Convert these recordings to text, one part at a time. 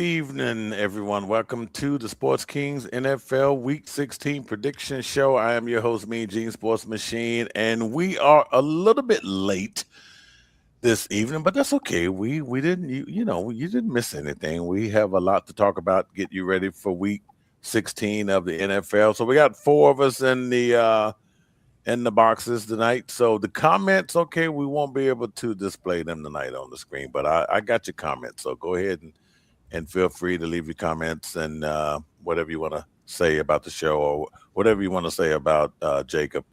evening, everyone. Welcome to the Sports Kings NFL Week 16 prediction show. I am your host, Mean Gene Sports Machine, and we are a little bit late this evening, but that's okay. We didn't you didn't miss anything. We have a lot to talk about. Get you ready for Week 16 of the NFL. So we got four of us in the boxes tonight. So the comments, okay, we won't be able to display them tonight on the screen, but I got your comments. So go ahead and feel free to leave your comments and whatever you want to say about the show or whatever you want to say about Jacob,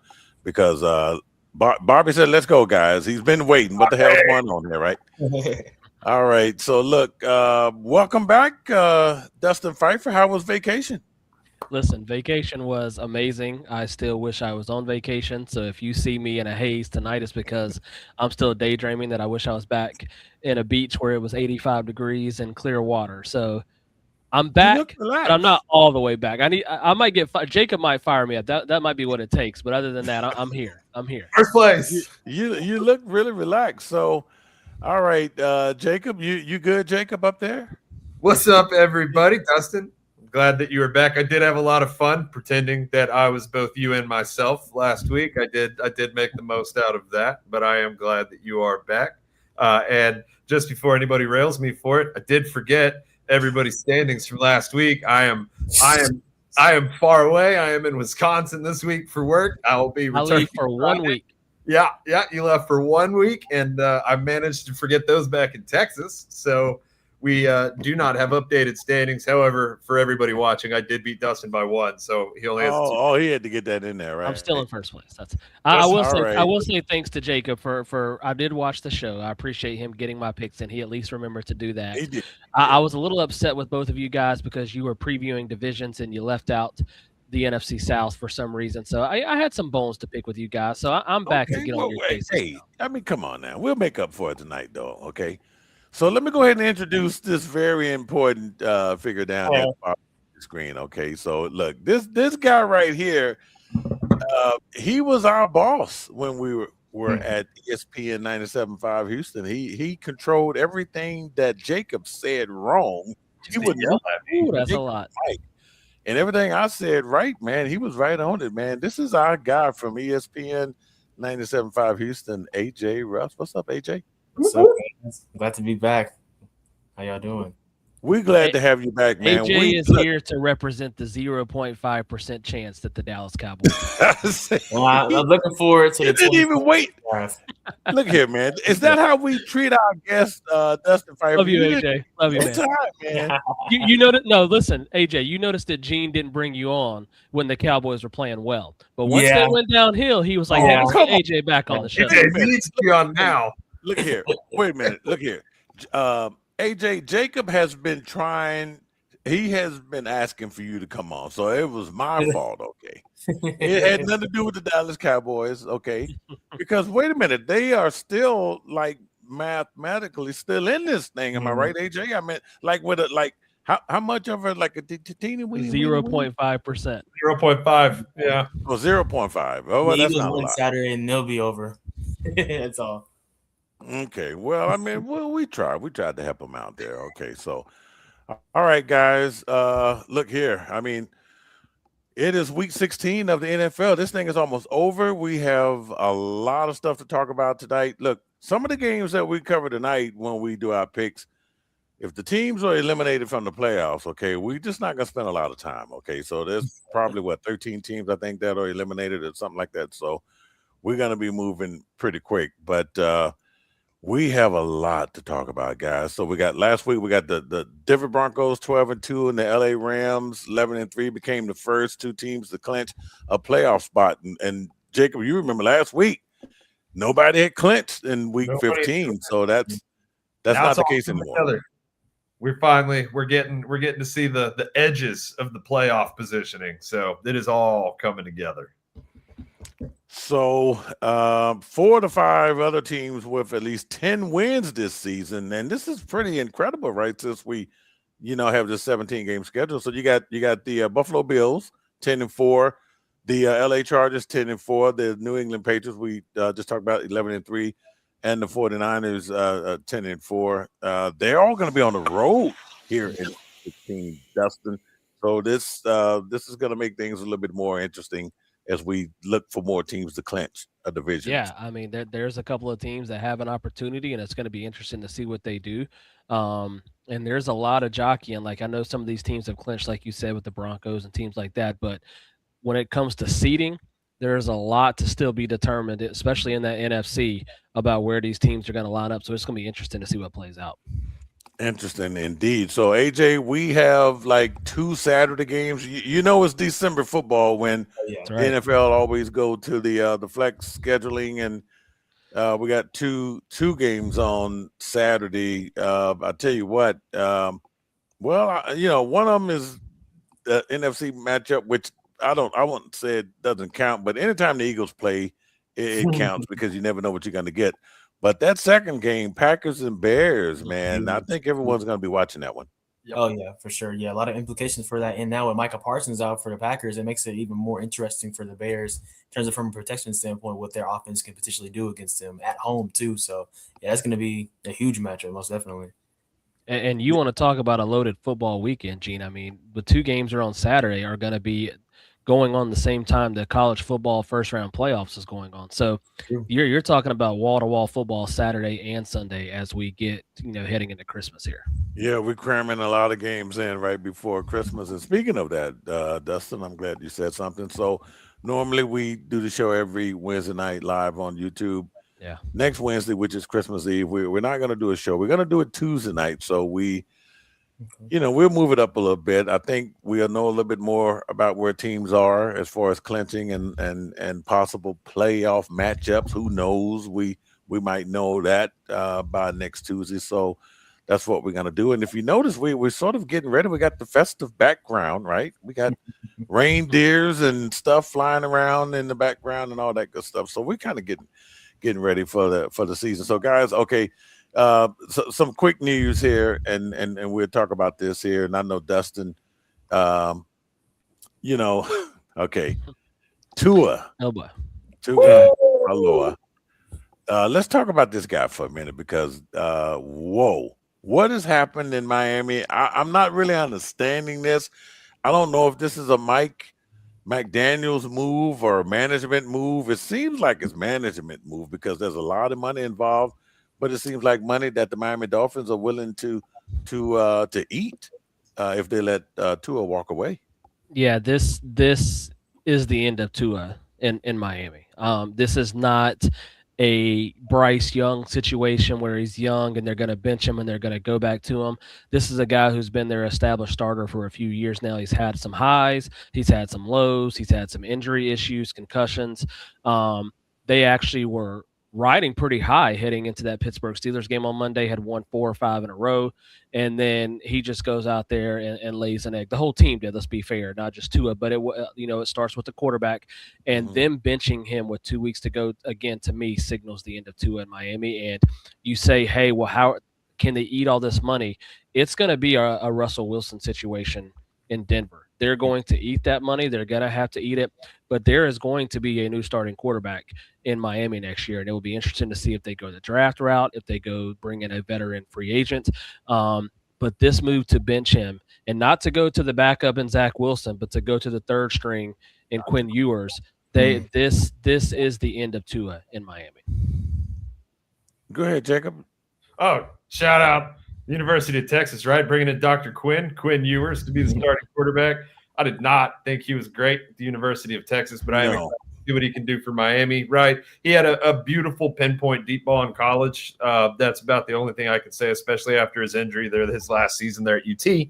because Barbie said, "Let's go, guys." He's been waiting. What the hell's going on here, right? All right. So look, welcome back, Dustin Pfeiffer. How was vacation? Listen, vacation was amazing. I still wish I was on vacation. So if you see me in a haze tonight, it's because I'm still daydreaming that I wish I was back in a beach where it was 85 degrees and clear water. So I'm You look back, but I'm not relaxed. all the way back. I might get Jacob might fire me up. That might be what it takes. But other than that, I'm here. I'm here. First You place. you look really relaxed. So, all right, Jacob, you good, Jacob, up there? What's up, everybody? Dustin, I'm glad that you were back. I did have a lot of fun pretending that I was both you and myself last week. I did make the most out of that, but I am glad that you are back. And just before anybody rails me for it, I did forget everybody's standings from last week. I am far away. I am in Wisconsin this week for work. I will be I returning leave for one Friday. week. Yeah, you left for 1 week, and I managed to forget those back in Texas. So we do not have updated standings. However, for everybody watching, I did beat Dustin by one, so he only has two. He had to get that in there, I'm right? still in first place. That's Dustin, All I right. will say thanks to Jacob for I did watch the show. I appreciate him getting my picks in. He at least remembered to do that. He did. I was a little upset with both of you guys because you were previewing divisions and you left out the NFC South for some reason. So I had some bones to pick with you guys. So I'm back to Okay. get on Well, your wait. cases Hey, now. I mean, come on now. We'll make up for it tonight, though. Okay. So let me go ahead and introduce this very important figure down at the screen. Okay. So look, this guy right here, he was our boss when were at ESPN 97.5 Houston. He controlled everything that Jacob said wrong. He just would didn't yell at me. Ooh, that's a Jacob lot. Mike. And everything I said right, man. He was right on it, man. This is our guy from ESPN 97.5 Houston, AJ Russ. What's up, AJ? What's up, guys? Glad to be back. How y'all doing? We're glad to have you back, man. AJ We is look. here to represent the 0.5% chance that the Dallas Cowboys. Well, I'm looking forward to You the didn't even wait. draft. Look here, man. Is that how we treat our guest, Dustin Pfeiffer? Love you, didn't AJ. Love you, no man. time, man. You noticed? No, listen, AJ. You noticed that Gene didn't bring you on when the Cowboys were playing well, but once they Yeah. went downhill, he was like, Oh, "Hey, let's come get AJ back on the show." AJ, he needs to be on now. Look here. Wait a minute. Look here. AJ, Jacob has been trying. He has been asking for you to come on, so it was my fault. Okay, it had nothing to do with the Dallas Cowboys. Okay, because wait a minute, they are still like mathematically still in this thing. Am I right, AJ? I mean, like with a like how much of a like a teeny weeny 0.5%. 0.5. Yeah. Oh, 0.5. Oh, The well, that's Eagles not a win lot. Saturday and they'll be over. That's all. Okay, well, I mean, well, we tried. We tried to help them out there. Okay, so all right, guys. Look here. I mean, it is week 16 of the NFL. This thing is almost over. We have a lot of stuff to talk about tonight. Look, some of the games that we cover tonight when we do our picks, if the teams are eliminated from the playoffs, okay, we're just not going to spend a lot of time. Okay, so there's probably 13 teams I think that are eliminated or something like that. So we're going to be moving pretty quick. But we have a lot to talk about, guys. So we got last week, we got the Denver Broncos 12-2 and the LA Rams 11-3 became the first two teams to clinch a playoff spot. And Jacob, you remember last week, nobody had clinched in week Nobody- 15. So that's Now not it's the all case coming anymore. together. We're getting to see the edges of the playoff positioning. So it is all coming together. So 4 to 5 other teams with at least 10 wins this season, and this is pretty incredible, right? Since we, have this 17-game schedule. So you got the Buffalo Bills 10-4, the LA Chargers 10-4, the New England Patriots we just talked about 11-3, and the 49ers 10-4. They're all going to be on the road here in 16, Dustin. So this is going to make things a little bit more interesting as we look for more teams to clinch a division. Yeah, I mean, there's a couple of teams that have an opportunity, and it's going to be interesting to see what they do. And there's a lot of jockeying. Like I know some of these teams have clinched, like you said, with the Broncos and teams like that. But when it comes to seeding, there's a lot to still be determined, especially in that NFC, about where these teams are going to line up. So it's going to be interesting to see what plays out. Interesting indeed. So AJ, we have like 2 Saturday games. You know it's December football when Yeah. That's the right. NFL always go to the flex scheduling, and we got two games on Saturday. I tell you what, one of them is the NFC matchup, which I won't say it doesn't count, but anytime the Eagles play, it counts because you never know what you're going to get. But that second game, Packers and Bears, man, I think everyone's going to be watching that one. Oh yeah, for sure. Yeah, a lot of implications for that. And now with Micah Parsons out for the Packers, it makes it even more interesting for the Bears in terms of from a protection standpoint, what their offense can potentially do against them at home too. So yeah, that's going to be a huge matchup, most definitely. And you want to talk about a loaded football weekend, Gene? I mean, the two games are on Saturday are going to be going on the same time the college football first round playoffs is going on. So True. you're talking about wall to wall football Saturday and Sunday as we get heading into Christmas here. Yeah, we're cramming a lot of games in right before Christmas. And speaking of that, Dustin, I'm glad you said something. So normally we do the show every Wednesday night live on YouTube. Yeah. Next Wednesday, which is Christmas Eve, we're not going to do a show. We're going to do it Tuesday night. So we'll move it up a little bit. I think we'll know a little bit more about where teams are as far as clinching and possible playoff matchups. Who knows? We might know that by next Tuesday. So that's what we're gonna do. And if you notice, we're sort of getting ready. We got the festive background, right? We got reindeers and stuff flying around in the background and all that good stuff. So we're kind of getting ready for the season. So guys, okay. So some quick news here, and we'll talk about this here. And I know Dustin, okay, Tua, Oh boy. Aloha. Let's talk about this guy for a minute because, whoa, what has happened in Miami? I'm not really understanding this. I don't know if this is a Mike McDaniel's move or a management move. It seems like it's management move because there's a lot of money involved, but it seems like money that the Miami Dolphins are willing to eat if they let Tua walk away. Yeah, this is the end of Tua in Miami. This is not a Bryce Young situation where he's young and they're going to bench him and they're going to go back to him. This is a guy who's been their established starter for a few years now. He's had some highs, he's had some lows, he's had some injury issues, concussions. They actually were riding pretty high heading into that Pittsburgh Steelers game on Monday, had won 4 or 5 in a row. And then he just goes out there and lays an egg. The whole team did, let's be fair, not just Tua, but it starts with the quarterback, and them benching him with 2 weeks to go again to me signals the end of Tua in Miami. And you say, hey, well, how can they eat all this money? It's going to be a Russell Wilson situation in Denver. They're going to eat that money. They're going to have to eat it, but there is going to be a new starting quarterback in Miami next year, and it will be interesting to see if they go the draft route, if they go bring in a veteran free agent. But this move to bench him and not to go to the backup in Zach Wilson, but to go to the third string in Quinn Ewers, this is the end of Tua in Miami. Go ahead, Jacob. Oh, shout out University of Texas, right? Bringing in Dr. Quinn Ewers to be the starting quarterback. I did not think he was great at the University of Texas, but I am excited to see what he can do for Miami, right? He had a beautiful pinpoint deep ball in college. That's about the only thing I could say, especially after his injury there, his last season there at UT.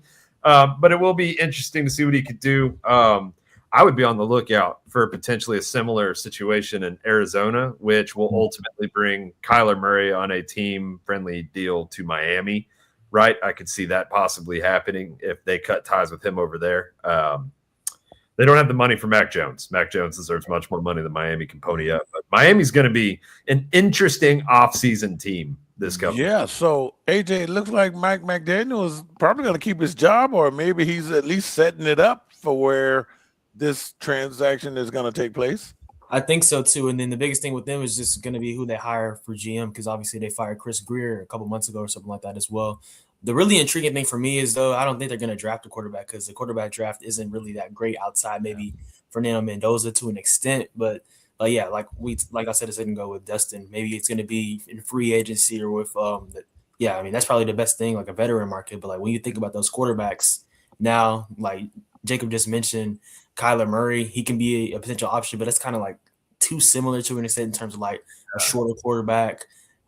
But it will be interesting to see what he could do. I would be on the lookout for potentially a similar situation in Arizona, which will ultimately bring Kyler Murray on a team-friendly deal to Miami. Right, I could see that possibly happening if they cut ties with him over there. They don't have the money for Mac Jones. Mac Jones deserves much more money than Miami can pony up. But Miami's going to be an interesting offseason team this coming. Yeah, so AJ, it looks like Mike McDaniel is probably going to keep his job, or maybe he's at least setting it up for where this transaction is going to take place. I think so too. And then the biggest thing with them is just going to be who they hire for GM, because obviously they fired Chris Greer a couple months ago or something like that as well. The really intriguing thing for me is, though, I don't think they're going to draft a quarterback because the quarterback draft isn't really that great outside maybe Fernando Mendoza to an extent. But yeah, like I said a second ago with Dustin, maybe it's going to be in free agency or with I mean that's probably the best thing, like a veteran market. But like when you think about those quarterbacks now, like Jacob just mentioned, Kyler Murray, he can be a potential option, but that's kind of like too similar to an extent in terms of like a shorter quarterback.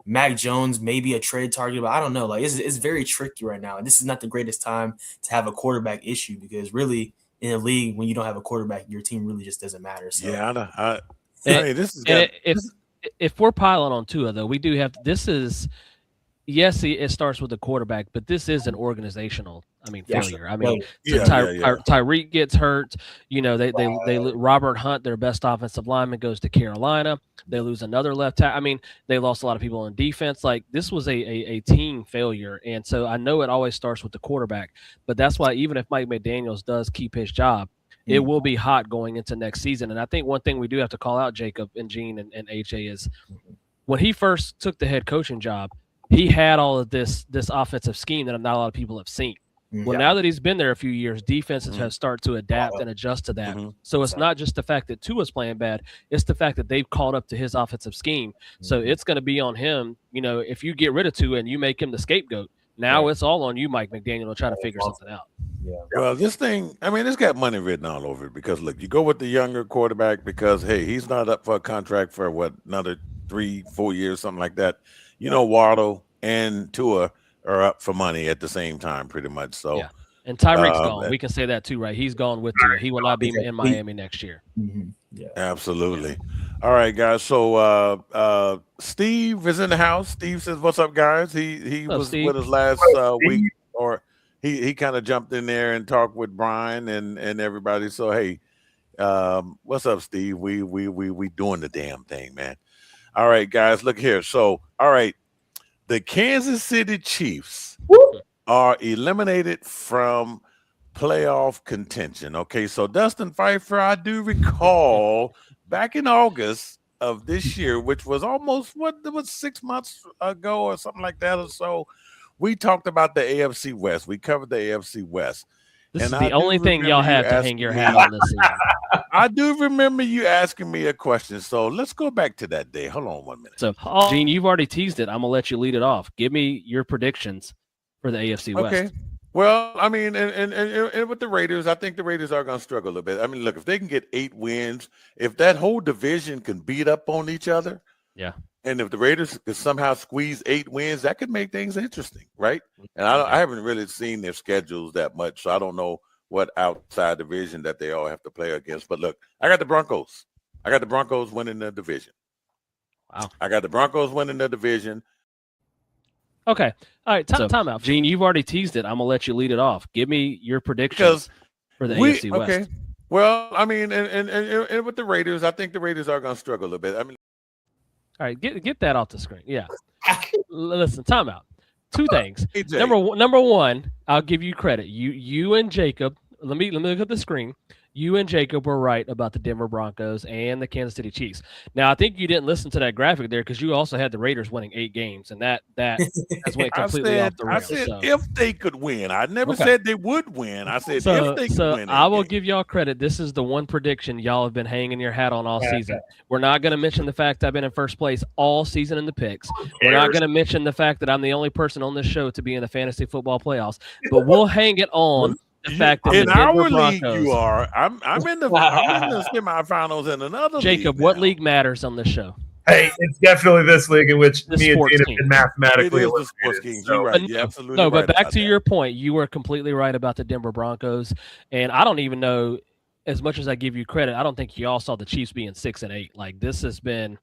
Mac Jones may be a trade target, but I don't know. Like it's very tricky right now. And this is not the greatest time to have a quarterback issue because really in a league, when you don't have a quarterback, your team really just doesn't matter. So Yeah, I And, this is and if we're piling on Tua, though, we do have this is yes, it starts with the quarterback, but this is an organizational, failure. I mean, Tyreek gets hurt. You know, they Robert Hunt, their best offensive lineman, goes to Carolina. They lose another left tackle. I mean, they lost a lot of people on defense. Like this was a team failure, and so I know it always starts with the quarterback. But that's why even if Mike McDaniels does keep his job, it will be hot going into next season. And I think one thing we do have to call out, Jacob and Gene and AJ, is when he first took the head coaching job, he had all of this offensive scheme that not a lot of people have seen. Well, now that he's been there a few years, defenses have started to adapt and adjust to that. So it's not just the fact that Tua's playing bad; it's the fact that they've caught up to his offensive scheme. So it's going to be on him. You know, if you get rid of Tua and you make him the scapegoat, now it's all on you, Mike McDaniel, to try to figure something out. Yeah. Well, this thing, I mean, it's got money written all over it because look, you go with the younger quarterback because hey, he's not up for a contract for what, another 3-4 years, something like that. You know, Waddle and Tua are up for money at the same time, pretty much. So, yeah. And Tyreek's gone. We can say that too, right? He's gone with Tua. He will not be in Miami next year. Yeah, absolutely. All right, guys. So, Steve is in the house. Steve says, "What's up, guys?" He was Steve? with us last week, or he kind of jumped in there and talked with Brian and everybody. So, hey, what's up, Steve? We doing the damn thing, man. All right, guys, look here. So, all right, the Kansas City Chiefs are eliminated from playoff contention. Okay, so Dustin Pfeiffer, I do recall back in August of this year, which was almost 6 months ago or something like that or so, we talked about the AFC West. We covered the AFC West. This is the only thing y'all have to hang your hat on this season. I do remember you asking me a question. So let's go back to that day. Hold on 1 minute. So, Gene, you've already teased it. I'm going to let you lead it off. Give me your predictions for the AFC West. Okay. Well, I mean, and with the Raiders, I think the Raiders are going to struggle a little bit. I mean, look, if they can get 8 wins, if that whole division can beat up on each other, yeah, and if the Raiders could somehow squeeze 8 wins, that could make things interesting, right? And I haven't really seen their schedules that much, so I don't know what outside division that they all have to play against. But look, I got the Broncos. I got the Broncos winning the division. Wow. I got the Broncos winning the division. Okay. All right. Time out. Gene, you've already teased it. I'm going to let you lead it off. Give me your predictions for the AFC West. Okay. Well, I mean, and with the Raiders, I think the Raiders are going to struggle a little bit. I mean, all right, get that off the screen. Yeah. Listen, time out. 2 things. Number one, I'll give you credit. You and Jacob, let me look at the screen. You and Jacob were right about the Denver Broncos and the Kansas City Chiefs. Now, I think you didn't listen to that graphic there because you also had the Raiders winning 8 games, and that has went completely off the rails. I said if they could win. I never said they would win. I said if they could win. I will give y'all credit. This is the one prediction y'all have been hanging your hat on all season. We're not going to mention the fact I've been in first place all season in the picks. We're not going to mention the fact that I'm the only person on this show to be in the fantasy football playoffs, but we'll hang it on the fact that in the Denver our Broncos, league you are. I'm in the semifinals in another Jacob, league what league matters on this show? Hey, it's definitely this league in which me and Gene have been mathematically eliminated. Sports Kings. You're right. You're absolutely right. No, but back to your point, you were completely right about the Denver Broncos, and I don't even know, as much as I give you credit, I don't think y'all saw the Chiefs being 6-8. Like this has been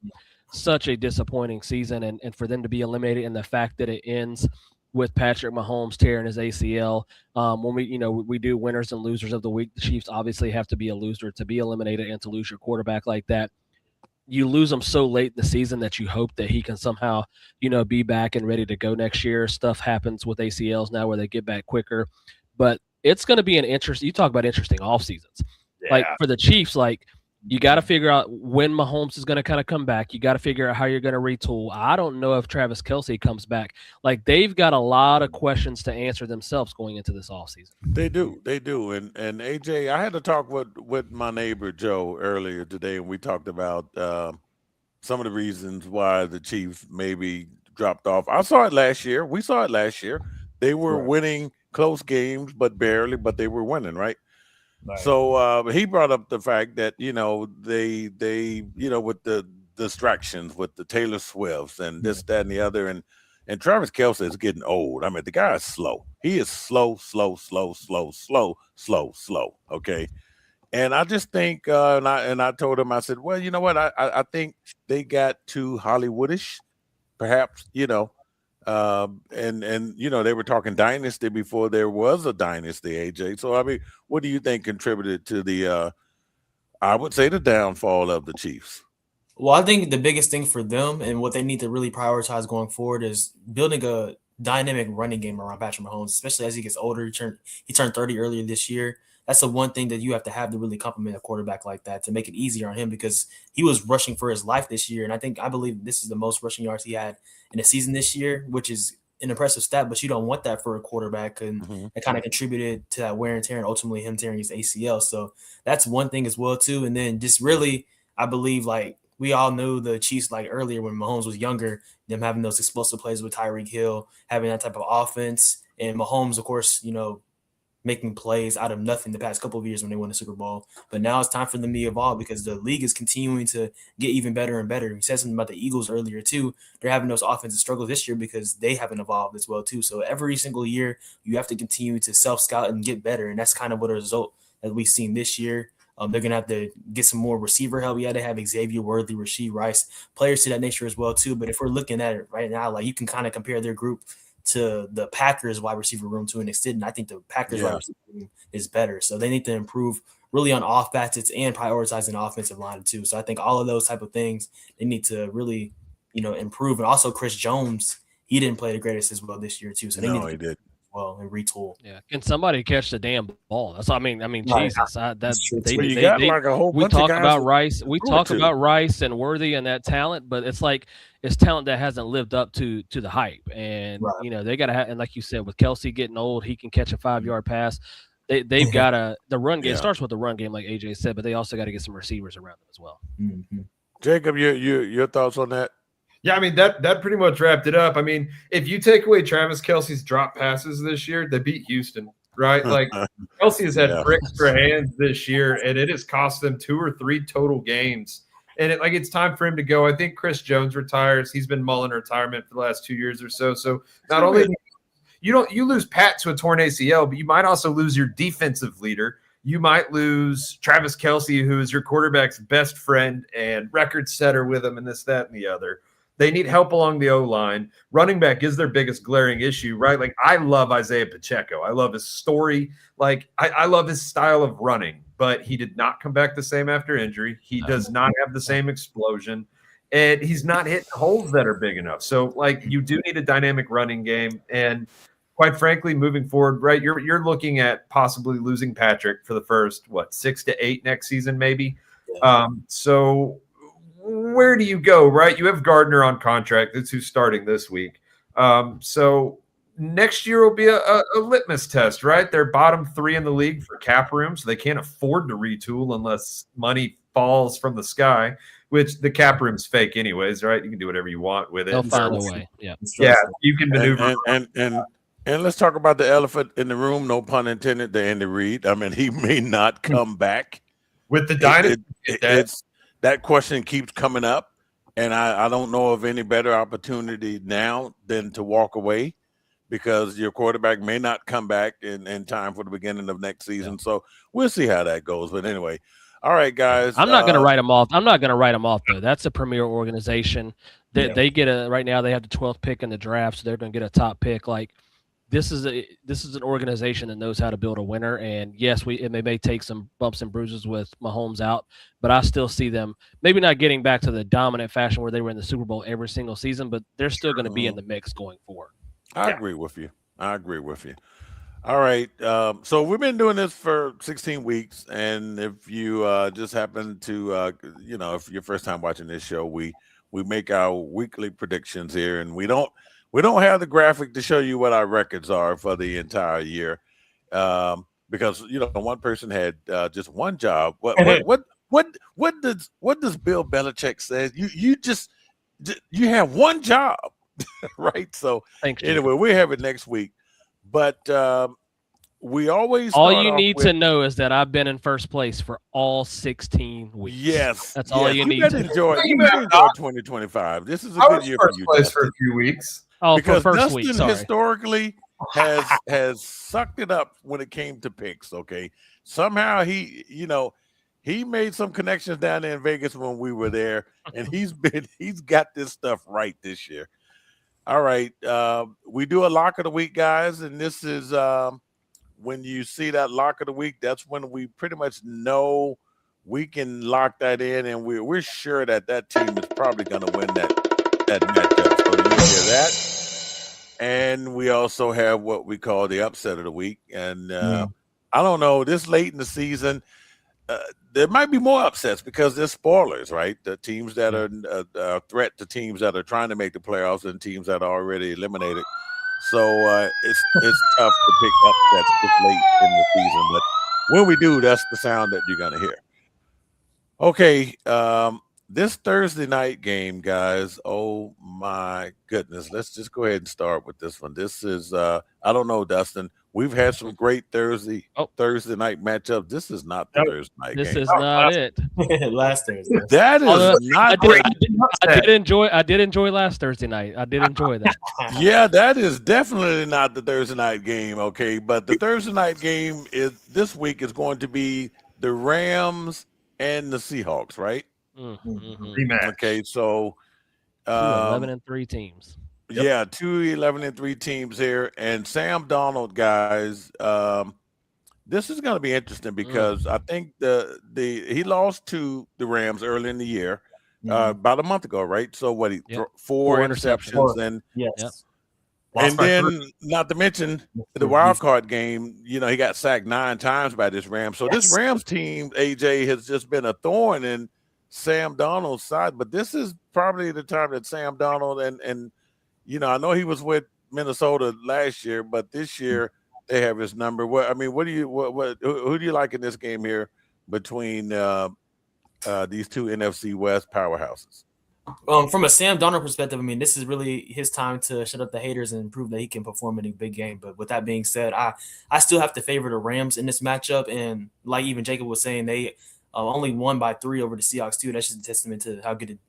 such a disappointing season, and for them to be eliminated, and the fact that it ends with Patrick Mahomes tearing his ACL. When we do winners and losers of the week, the Chiefs obviously have to be a loser to be eliminated and to lose your quarterback like that. You lose him so late in the season that you hope that he can somehow, be back and ready to go next year. Stuff happens with ACLs now where they get back quicker. But it's going to be an interesting – you talk about interesting off seasons. Yeah. Like for the Chiefs, like You got to figure out when Mahomes is going to kind of come back. You got to figure out how you're going to retool. I don't know if Travis Kelce comes back. Like, they've got a lot of questions to answer themselves going into this offseason. They do, and AJ, I had to talk with my neighbor Joe earlier today, and we talked about some of the reasons why the Chiefs maybe dropped off. I saw it last year. We saw it last year. They were winning close games, but barely, but they were winning, right? So he brought up the fact that they with the distractions with the Taylor Swifts and this, that, and the other, and Travis Kelce is getting old. I mean, the guy is slow. He is slow. Okay, and I just think, and I told him, I said, well, you know what, I think they got too Hollywoodish, perhaps, and they were talking dynasty before there was a dynasty, AJ. So I mean, what do you think contributed to the I would say the downfall of the Chiefs? Well, I think the biggest thing for them and what they need to really prioritize going forward is building a dynamic running game around Patrick Mahomes, especially as he gets older. He turned 30 earlier this year. That's the one thing that you have to really complement a quarterback like that to make it easier on him, because he was rushing for his life this year. And I believe this is the most rushing yards he had in a season this year, which is an impressive stat, but you don't want that for a quarterback. And it kind of contributed to that wear and tear and ultimately him tearing his ACL. So that's one thing as well, too. And then just really, I believe, like, we all knew the Chiefs, like, earlier when Mahomes was younger, them having those explosive plays with Tyreek Hill, having that type of offense. And Mahomes, of course, making plays out of nothing the past couple of years when they won the Super Bowl. But now it's time for them to evolve, because the league is continuing to get even better and better. We said something about the Eagles earlier, too. They're having those offensive struggles this year because they haven't evolved as well, too. So every single year, you have to continue to self-scout and get better. And that's kind of what a result that we've seen this year. They're going to have to get some more receiver help. Yeah, they have Xavier Worthy, Rashee Rice, players to that nature as well, too. But if we're looking at it right now, like, you can kind of compare their group to the Packers wide receiver room to an extent. And I think the Packers wide receiver room is better. So they need to improve really on off facets and prioritizing the offensive line, too. So I think all of those type of things, they need to really, improve. And also Chris Jones, he didn't play the greatest as well this year, too. So they need to he did. Well, and retool. Yeah, can somebody catch the damn ball? That's I mean, Right. Jesus, You got like a whole we bunch of talk guys about to Rice, we throw it talk to. about Rice and Worthy and that talent, but it's like it's talent that hasn't lived up to the hype. And Right. they got to have, and like you said, with Kelce getting old, he can catch a 5-yard pass. They've got the run game. It starts with the run game, like AJ said, but they also got to get some receivers around them as well. Mm-hmm. Jacob, your thoughts on that? Yeah, I mean, that pretty much wrapped it up. I mean, if you take away Travis Kelce's drop passes this year, they beat Houston, right? Like, Kelce has had bricks for hands this year, and it has cost them 2 or 3 total games. And it's time for him to go. I think Chris Jones retires. He's been mulling retirement for the last 2 years or so. So not only you lose Pat to a torn ACL, but you might also lose your defensive leader. You might lose Travis Kelce, who is your quarterback's best friend and record setter with him, and this, that, and the other. They need help along the O-line. Running back is their biggest glaring issue, right? Like, I love Isaiah Pacheco. I love his story. Like, I love his style of running, but he did not come back the same after injury. He does not have the same explosion, and he's not hitting holes that are big enough. So, like, you do need a dynamic running game. And quite frankly, moving forward, right, you're looking at possibly losing Patrick for the first, 6 to 8 next season, maybe. So where do you go, right? You have Gardner on contract. That's who's starting this week. So next year will be a litmus test, right? They're bottom 3 in the league for cap room, so they can't afford to retool unless money falls from the sky, which the cap room's fake anyways, right? You can do whatever you want with it. They'll find a way. Yeah, you can maneuver. And let's talk about the elephant in the room, no pun intended, to Andy Reid. I mean, he may not come back. With the dynasty. That question keeps coming up, and I don't know of any better opportunity now than to walk away, because your quarterback may not come back in time for the beginning of next season. Yeah. So we'll see how that goes. But anyway, all right, guys. I'm not going to write them off. I'm not going to write them off, though. That's a premier organization. They get right now they have the 12th pick in the draft, so they're going to get a top pick. Like, this is an organization that knows how to build a winner. And yes, it may take some bumps and bruises with Mahomes out, but I still see them maybe not getting back to the dominant fashion where they were in the Super Bowl every single season, but they're still going to be in the mix going forward. I agree with you. All right. So we've been doing this for 16 weeks, and if you just happen to, if your first time watching this show, we make our weekly predictions here, and we don't have the graphic to show you what our records are for the entire year, because one person had just one job. What does Bill Belichick say? You have one job, right? So Thanks, anyway, Jacob. we have it next week, but we always All start you off need with to know is that I've been in first place for all 16 weeks. yes, That's all yes. you You need better to know. enjoy. No, You you better have enjoy not. 2025. This is a I good was year for first you, place for a Dustin, few weeks. Oh, for because first week. Dustin Sorry. historically has sucked it up when it came to picks. Okay, somehow he made some connections down there in Vegas when we were there, and he's got this stuff right this year. All right, we do a lock of the week, guys, and this is when you see that lock of the week. That's when we pretty much know we can lock that in, and we're sure that team is probably going to win that matchup. So you hear that. And we also have what we call the upset of the week. And I don't know, this late in the season, uh, there might be more upsets because there's spoilers, right? The teams that are a threat to teams that are trying to make the playoffs and teams that are already eliminated. So it's tough to pick upsets this late in the season. But when we do, that's the sound that you're going to hear. Okay, this Thursday night game, guys. Oh my goodness. Let's just go ahead and start with this one. This is I don't know, Dustin. We've had some great Oh, Thursday night matchups. This is not the Nope. Thursday night this game. is not last- it. Last Thursday. That is Although not I did enjoy last Thursday night. I did enjoy that. yeah, that is definitely not the Thursday night game, okay? But the Thursday night game is this week is going to be the Rams and the Seahawks, right? Mm-hmm. Rematch. Okay, so 11-3 teams. Yep. yeah, 2 11-3 teams here, and Sam Donald, guys. This is going to be interesting because I think the he lost to the Rams early in the year, about a month ago, right? So what he Yep. four Four interceptions, interceptions. and Yes. Yep. Lost and by then three. not to mention the wild card game. He got sacked 9 times by this Rams. So this Yes. Rams team, AJ, has just been a thorn in Sam Donald's side. But this is probably the time that Sam Donald and I know he was with Minnesota last year, but this year they have his number. What do you who do you like in this game here between these two NFC West powerhouses? From a Sam Donner perspective, I mean, this is really his time to shut up the haters and prove that he can perform in a big game. But with that being said, I still have to favor the Rams in this matchup. And like even Jacob was saying, they only won by 3 over the Seahawks too. That's just a testament to how good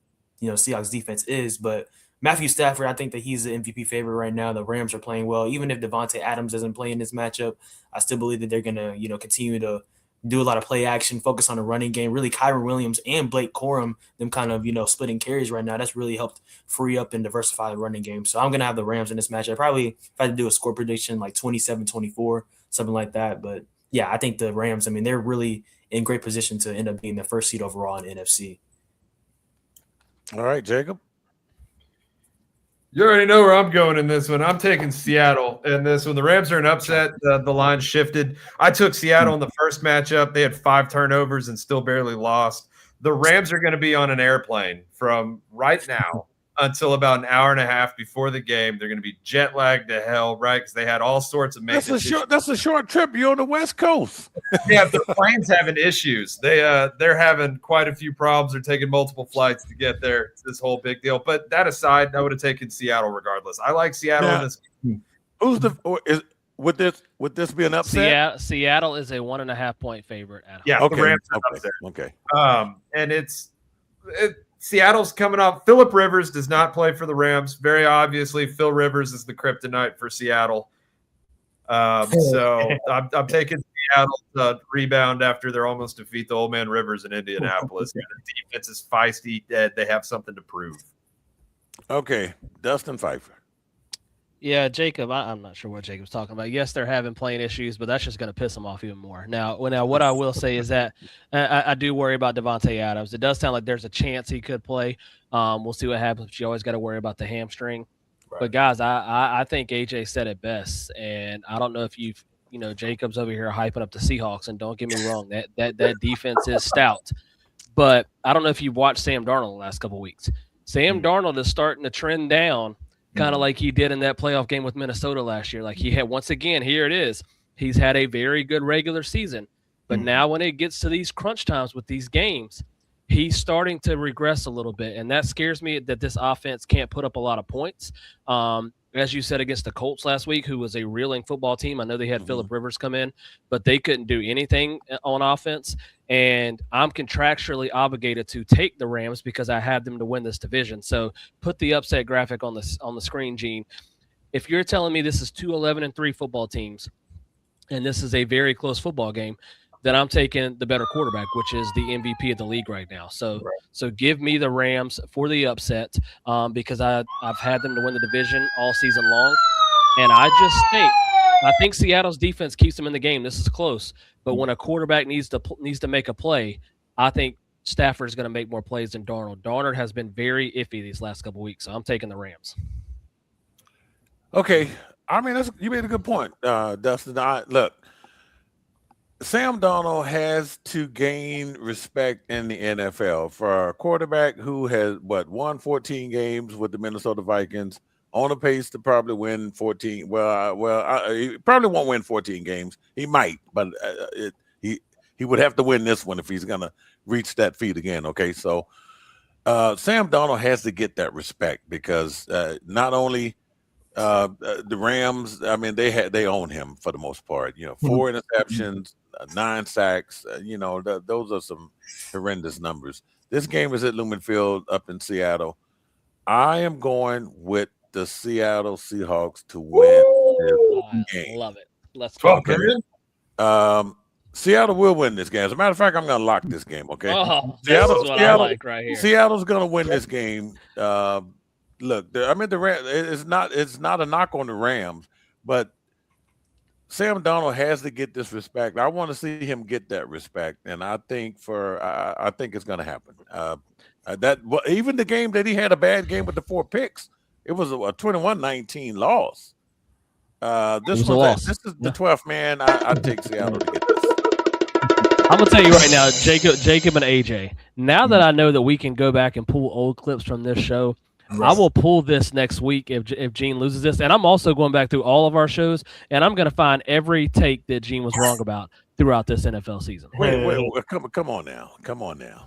Seahawks defense is. But Matthew Stafford, I think that he's the MVP favorite right now. The Rams are playing well. Even if Devontae Adams doesn't play in this matchup, I still believe that they're gonna continue to do a lot of play action, focus on the running game. Really, Kyron Williams and Blake Corum, them kind of splitting carries right now. That's really helped free up and diversify the running game. So I'm gonna have the Rams in this match. I probably, if I had to do a score prediction, like 27-24, something like that. But yeah, I think the Rams. I mean, they're really in great position to end up being the first seed overall in NFC. All right, Jacob. You already know where I'm going in this one. I'm taking Seattle in this one. The Rams are an upset. The line shifted. I took Seattle in the first matchup. They had 5 turnovers and still barely lost. The Rams are going to be on an airplane from right now until about an hour and a half before the game. They're going to be jet lagged to hell, right? Because they had all sorts of maintenance. That's a short trip. You're on the West Coast. Yeah, the plane's having issues. They're having quite a few problems. They're taking multiple flights to get there. It's this whole big deal. But that aside, I would have taken Seattle regardless. I like Seattle in this. Would this be an upset? Seattle is a 1.5 point favorite at home. Yeah, Okay. the Rams are Okay. up there. Okay. And Seattle's coming up. Phillip Rivers does not play for the Rams. Very obviously, Phil Rivers is the kryptonite for Seattle. So I'm taking Seattle to rebound after they're almost defeat the old man Rivers in Indianapolis. The defense is feisty. They have something to prove. Okay. Dustin Pfeiffer. Yeah, Jacob, I'm not sure what Jacob's talking about. Yes, they're having playing issues, but that's just going to piss them off even more. Now, what I will say is that I do worry about Devontae Adams. It does sound like there's a chance he could play. We'll see what happens. You always got to worry about the hamstring. Right. But, guys, I think AJ said it best, and I don't know if you've Jacob's over here hyping up the Seahawks, and don't get me wrong, that defense is stout. But I don't know if you've watched Sam Darnold the last couple of weeks. Sam Darnold is starting to trend down, kind of like he did in that playoff game with Minnesota last year. Like he had, once again, here it is. He's had a very good regular season. But now when it gets to these crunch times with these games, he's starting to regress a little bit. And that scares me that this offense can't put up a lot of points. As you said, against the Colts last week, who was a reeling football team. I know they had Phillip Rivers come in, but they couldn't do anything on offense. And I'm contractually obligated to take the Rams because I had them to win this division. So put the upset graphic on the screen, Gene. If you're telling me this is two 11-3 football teams, and this is a very close football game, then I'm taking the better quarterback, which is the MVP of the league right now. So give me the Rams for the upset because I've had them to win the division all season long. And I think Seattle's defense keeps them in the game. This is close. But when a quarterback needs to make a play, I think Stafford is going to make more plays than Darnold. Darnold has been very iffy these last couple of weeks, so I'm taking the Rams. Okay. I mean, you made a good point, Dustin. Look, Sam Darnold has to gain respect in the NFL for a quarterback who has won 14 games with the Minnesota Vikings, on a pace to probably win 14. He probably won't win 14 games. He might, but he would have to win this one if he's gonna reach that feat again. Okay, so Sam Darnold has to get that respect because not only the Rams, I mean, they own him for the most part. 4 interceptions, 9 sacks. Those are some horrendous numbers. This game is at Lumen Field up in Seattle. I am going with the Seattle Seahawks to win this game. Love it. Let's go. Okay. Seattle will win this game. As a matter of fact, I'm going to lock this game. Okay. Seattle's what I like right here. Seattle's going to win this game. Look, it's not a knock on the Rams, but Sam Darnold has to get this respect. I want to see him get that respect, and I think it's going to happen. Even the game that he had a bad game with the 4 picks, it was a 21-19 loss. This is the 12th man. I take Seattle to get this. I'm gonna tell you right now, Jacob and AJ. Now that I know that we can go back and pull old clips from this show, I will pull this next week if Gene loses this, and I'm also going back through all of our shows, and I'm going to find every take that Gene was wrong about throughout this NFL season. Wait, come on now.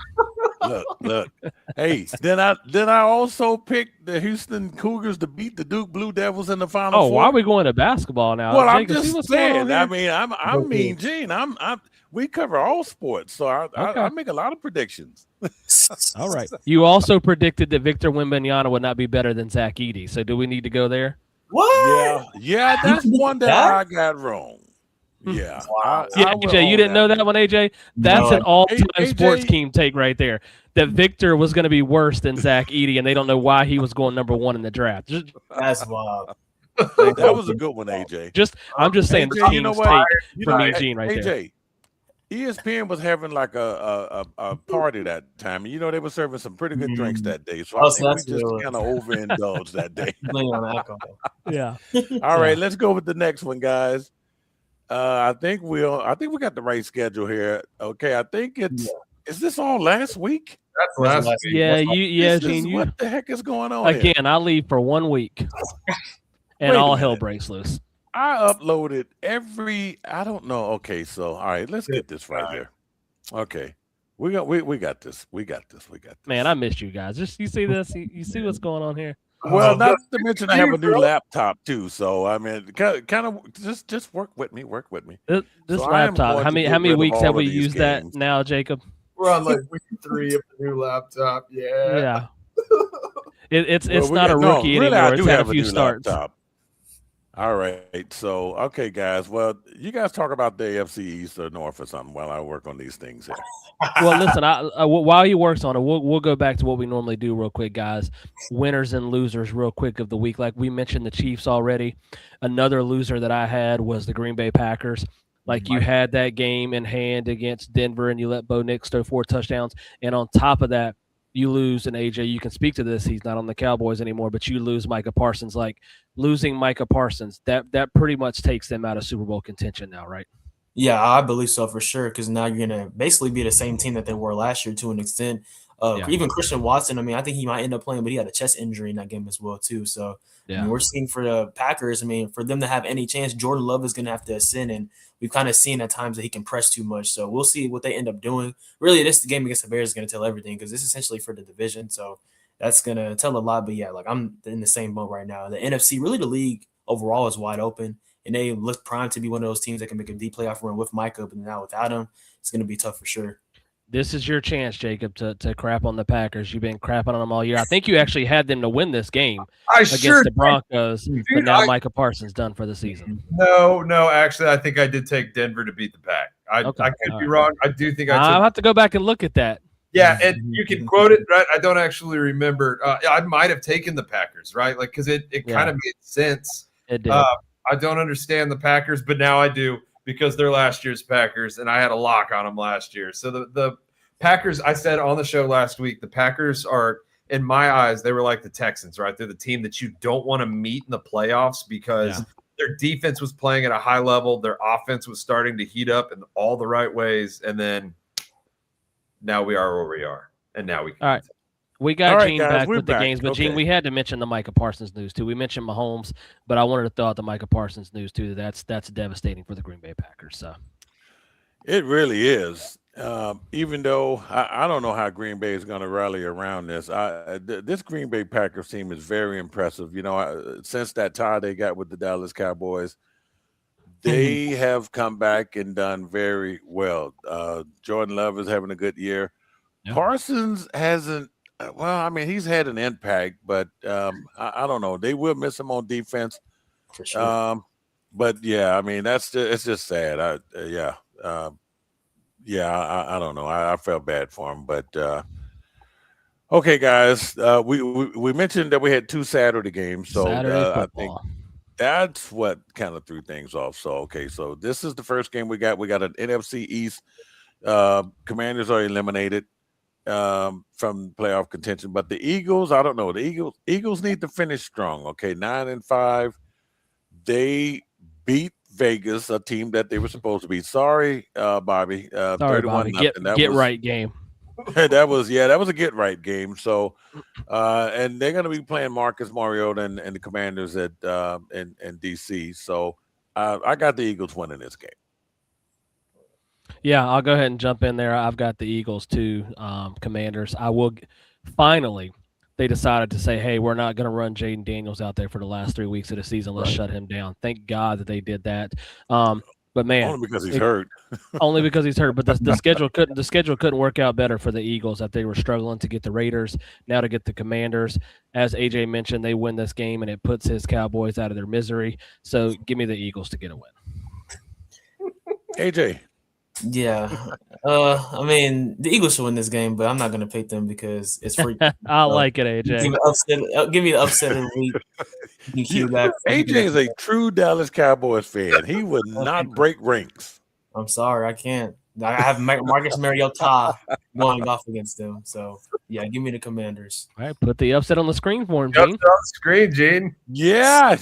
Look. Hey, then I also picked the Houston Cougars to beat the Duke Blue Devils in the Final Four. Why are we going to basketball now? Well, Jacob, I'm just saying. I mean, I'm mean, Gene. We cover all sports, so I make a lot of predictions. All right. You also predicted that Victor Wembanyama would not be better than Zach Edey. So do we need to go there? What? Yeah, that's one that I got wrong. Yeah. Wow. AJ, you didn't know that one, AJ? That's an all-time sports team take right there. That Victor was going to be worse than Zach Edey, and they don't know why he was going number 1 in the draft. That's wild. That was a good one, AJ. I'm just saying, AJ, the team's take from me and Gene right AJ, there. ESPN was having like a party that time. They were serving some pretty good drinks that day. So Oh, I so think we that's just good. kind of overindulged that day. Playing on alcohol. Yeah. All right, let's go with the next one, guys. I think we got the right schedule here. Okay, I think is this all last week? That's last week. Yeah, Gene. What the heck is going on Again, here? I leave for 1 week, and Wait a all hell minute. breaks loose. I uploaded I don't know. Okay, so all right, let's get this right here. Okay. We got this. We got this. Man, I missed you guys. Just you see this? You see what's going on here? Well, not to mention I have a new laptop too. So I mean, kind of just work with me. This So I am laptop. going How to many get how many rid of weeks all have of we these used games. that now, Jacob? We're on like week 3 of the new laptop. Yeah. Yeah. It's Well, we not a got- no, rookie really, anymore. I do It's had have a few new starts. laptop. All right. So, okay, guys. Well, you guys talk about the AFC East or North or something while I work on these things here. Well, listen. While he works on it, we'll go back to what we normally do real quick, guys. Winners and losers, real quick of the week. Like we mentioned, the Chiefs already. Another loser that I had was the Green Bay Packers. Like you had that game in hand against Denver, and you let Bo Nix throw 4 touchdowns, and on top of that, you lose, and AJ, you can speak to this. He's not on the Cowboys anymore, but you lose Micah Parsons. Like losing Micah Parsons, that pretty much takes them out of Super Bowl contention now, right? Yeah, I believe so for sure. Because now you're gonna basically be the same team that they were last year to an extent. Yeah. Even Christian Watson, I mean, I think he might end up playing, but he had a chest injury in that game as well too. So I mean, Yeah. we're seeing for the Packers. I mean, for them to have any chance, Jordan Love is gonna have to ascend, and we've kind of seen at times that he can press too much. So we'll see what they end up doing. Really, this game against the Bears is gonna tell everything because it's essentially for the division. So that's gonna tell a lot. But yeah, like I'm in the same boat right now. The NFC, really, the league overall is wide open. And they look primed to be one of those teams that can make a deep playoff run with Micah, but now without him, it's going to be tough for sure. This is your chance, Jacob, to crap on the Packers. You've been crapping on them all year. I think you actually had them to win this game against the Broncos, but now Micah Parsons done for the season. No, actually, I think I did take Denver to beat the Pack. I could be wrong. I do think I'll have to go back and look at that. Yeah, and you can quote it, right? I don't actually remember. I might have taken the Packers, right? Like, because it kind of made sense. It did. I don't understand the Packers, but now I do because they're last year's Packers, and I had a lock on them last year. So the Packers, I said on the show last week, the Packers are, in my eyes, they were like the Texans, right? They're the team that you don't want to meet in the playoffs because their defense was playing at a high level. Their offense was starting to heat up in all the right ways, and then now we are where we are, and now we can. All right. We got Gene guys, back with the games, but Gene, we had to mention the Micah Parsons news too. We mentioned Mahomes, but I wanted to throw out the Micah Parsons news too. That's devastating for the Green Bay Packers. So it really is. Even though I don't know how Green Bay is going to rally around this. This Green Bay Packers team is very impressive. You know, since that tie they got with the Dallas Cowboys, they have come back and done very well. Jordan Love is having a good year. Yep. Parsons hasn't. Well, I mean, he's had an impact, but I don't know. They will miss him on defense. For sure. But yeah, I mean, it's just sad. I don't know. I felt bad for him, but okay, guys. We mentioned that we had 2 Saturday games, so I think that's what kind of threw things off. So okay, so this is the first game we got. We got an NFC East. Commanders are eliminated from playoff contention, but the Eagles, I don't know. The Eagles need to finish strong. Okay, 9-5. They beat Vegas, a team that they were supposed to beat. Sorry, Bobby. 31-0. Get right game. that was a get right game. So, and they're going to be playing Marcus Mariota and the Commanders at in DC. So, I got the Eagles winning this game. Yeah, I'll go ahead and jump in there. I've got the Eagles too, Commanders. I will finally. They decided to say, hey, we're not going to run Jaden Daniels out there for the last 3 weeks of the season. Let's shut him down. Thank God that they did that. But man, only because he's hurt. Only because he's hurt. But the schedule couldn't work out better for the Eagles that they were struggling to get the Raiders, now to get the Commanders. As AJ mentioned, they win this game and it puts his Cowboys out of their misery. So give me the Eagles to get a win. AJ. Yeah. I mean, the Eagles should win this game, but I'm not going to pick them because it's free. I like it, AJ. Give me the upset of the week. AJ is a true Dallas Cowboys fan. He would not break ranks. I'm sorry, I can't. I have Marcus Mariota going off against them. So, yeah, give me the Commanders. All right, put the upset on the screen for him, Gene. Gene. On the screen, Gene. Yeah,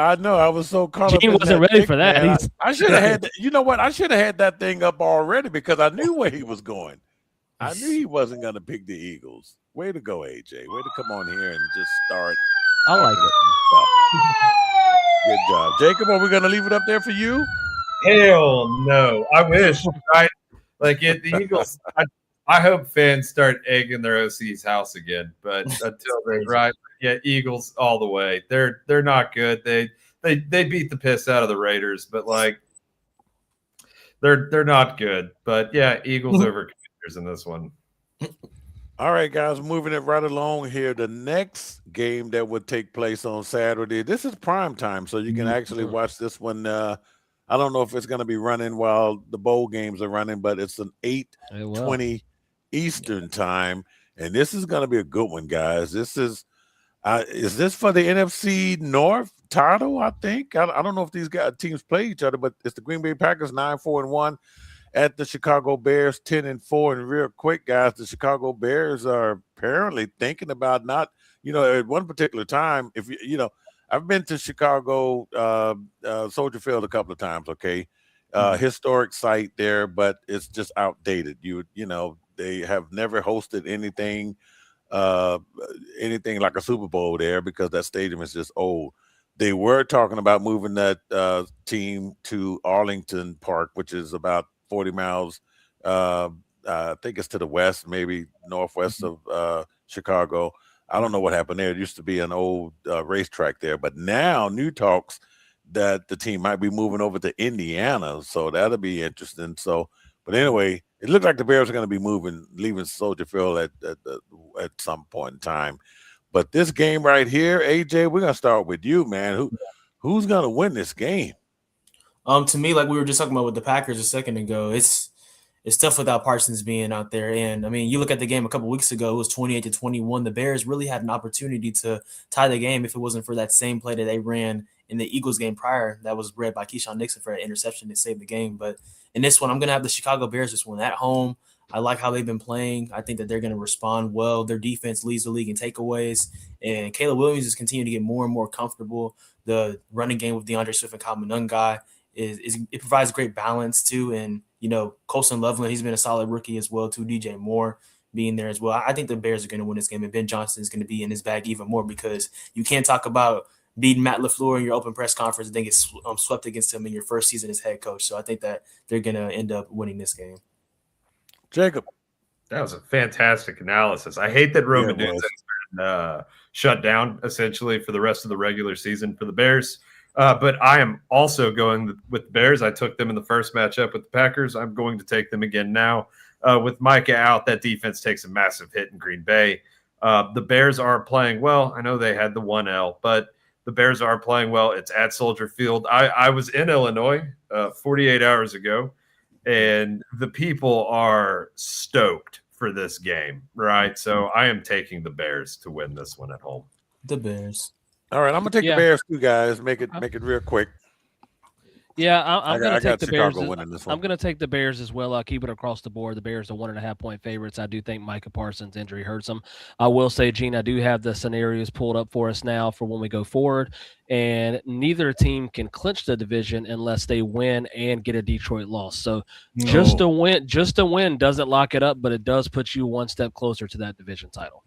I know. I was so caught up. Gene wasn't ready for that. I should have had. You know what? I should have had that thing up already because I knew where he was going. I knew he wasn't going to pick the Eagles. Way to go, AJ. Way to come on here and just start. I like it. Good job, Jacob. Are we going to leave it up there for you? Hell no. I wish, right? Like the Eagles, I hope fans start egging their OC's house again. But until then, right? Yeah, Eagles all the way. They're not good. They beat the piss out of the Raiders, but like they're not good. But yeah, Eagles over Commanders in this one. All right, guys, moving it right along here. The next game that would take place on Saturday. This is prime time, so you can actually watch this one. I don't know if it's going to be running while the bowl games are running, but it's an 8:20 Eastern time, and this is going to be a good one, guys. This is this for the NFC North title? I think I don't know if these teams play each other, but it's the Green Bay Packers 9-4-1, at the Chicago Bears 10-4. And real quick, guys, the Chicago Bears are apparently thinking about not, at one particular time, if I've been to Chicago, Soldier Field a couple of times. Okay, historic site there, but it's just outdated. They have never hosted uh, anything like a Super Bowl there because that stadium is just old. They were talking about moving that team to Arlington Park, which is about 40 miles. Uh, I think it's to the west, maybe northwest of Chicago. I don't know what happened there. It used to be an old racetrack there, but now new talks that the team might be moving over to Indiana, so that'll be interesting. So, but anyway, it looks like the Bears are going to be leaving Soldier Field at some point in time. But this game right here, AJ, we're gonna start with you, man. Who's gonna win this game? To me, like we were just talking about with the Packers a second ago, it's tough without Parsons being out there. And I mean, you look at the game a couple weeks ago, it was 28-21. The Bears really had an opportunity to tie the game if it wasn't for that same play that they ran in the Eagles game prior that was read by Keyshawn Nixon for an interception to save the game. But in this one, I'm going to have the Chicago Bears this one at home. I like how they've been playing. I think that they're going to respond well. Their defense leads the league in takeaways. And Caleb Williams is continuing to get more and more comfortable. The running game with DeAndre Swift and Kyle Monungai it provides great balance too. And Colson Loveland, he's been a solid rookie as well too. DJ Moore being there as well. I think the Bears are going to win this game, and Ben Johnson is going to be in his bag even more because you can't talk about beating Matt LaFleur in your open press conference and then get swept against him in your first season as head coach. So I think that they're going to end up winning this game. Jacob. That was a fantastic analysis. I hate that Roman Dunes has been shut down essentially for the rest of the regular season for the Bears. But I am also going with the Bears. I took them in the first matchup with the Packers. I'm going to take them again now. With Micah out, that defense takes a massive hit in Green Bay. The Bears are playing well. I know they had the 1L, but the Bears are playing well. It's at Soldier Field. I was in Illinois 48 hours ago, and the people are stoked for this game, right? So I am taking the Bears to win this one at home. The Bears. All right, I'm gonna take the Bears too, guys. Make it real quick. Yeah, I'm going to take the Bears. Winning this one. I'm going to take the Bears as well. I'll keep it across the board. The Bears are 1.5 point favorites. I do think Micah Parsons' injury hurts them. I will say, Gene, I do have the scenarios pulled up for us now for when we go forward, and neither team can clinch the division unless they win and get a Detroit loss. So just a win doesn't lock it up, but it does put you one step closer to that division title.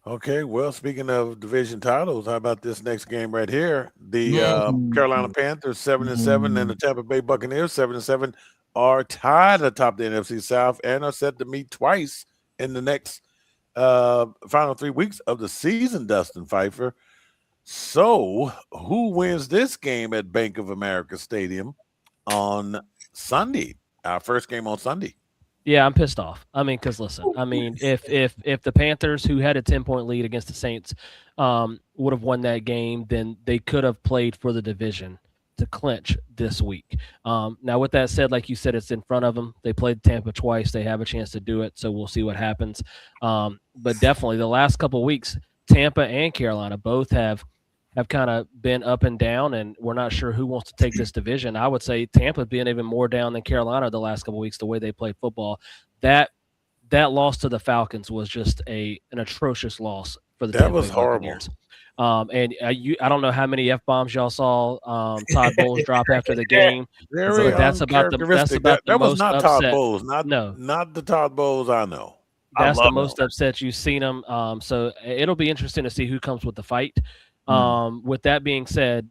Okay, well, speaking of division titles, how about this next game right here? The Carolina Panthers 7-7 and the Tampa Bay Buccaneers 7-7 are tied atop the NFC South and are set to meet twice in the next final 3 weeks of the season, Dustin Pfeiffer. So, who wins this game at Bank of America Stadium on Sunday? Our first game on Sunday. Yeah, I'm pissed off. I mean, because listen, I mean, if the Panthers, who had a 10-point lead against the Saints, would have won that game, then they could have played for the division to clinch this week. Now, with that said, like you said, it's in front of them. They played Tampa twice. They have a chance to do it, so we'll see what happens. But definitely, the last couple of weeks, Tampa and Carolina both have kind of been up and down, and we're not sure who wants to take this division. I would say Tampa being even more down than Carolina the last couple of weeks, the way they played football. That loss to the Falcons was just an atrocious loss for the Tampa Bay Buccaneers. I don't know how many F-bombs y'all saw Todd Bowles drop after the game. But that's about the was not upset. Todd Bowles. Not the Todd Bowles I know. That's the most upset you've seen him. So it'll be interesting to see who comes with the fight. With that being said,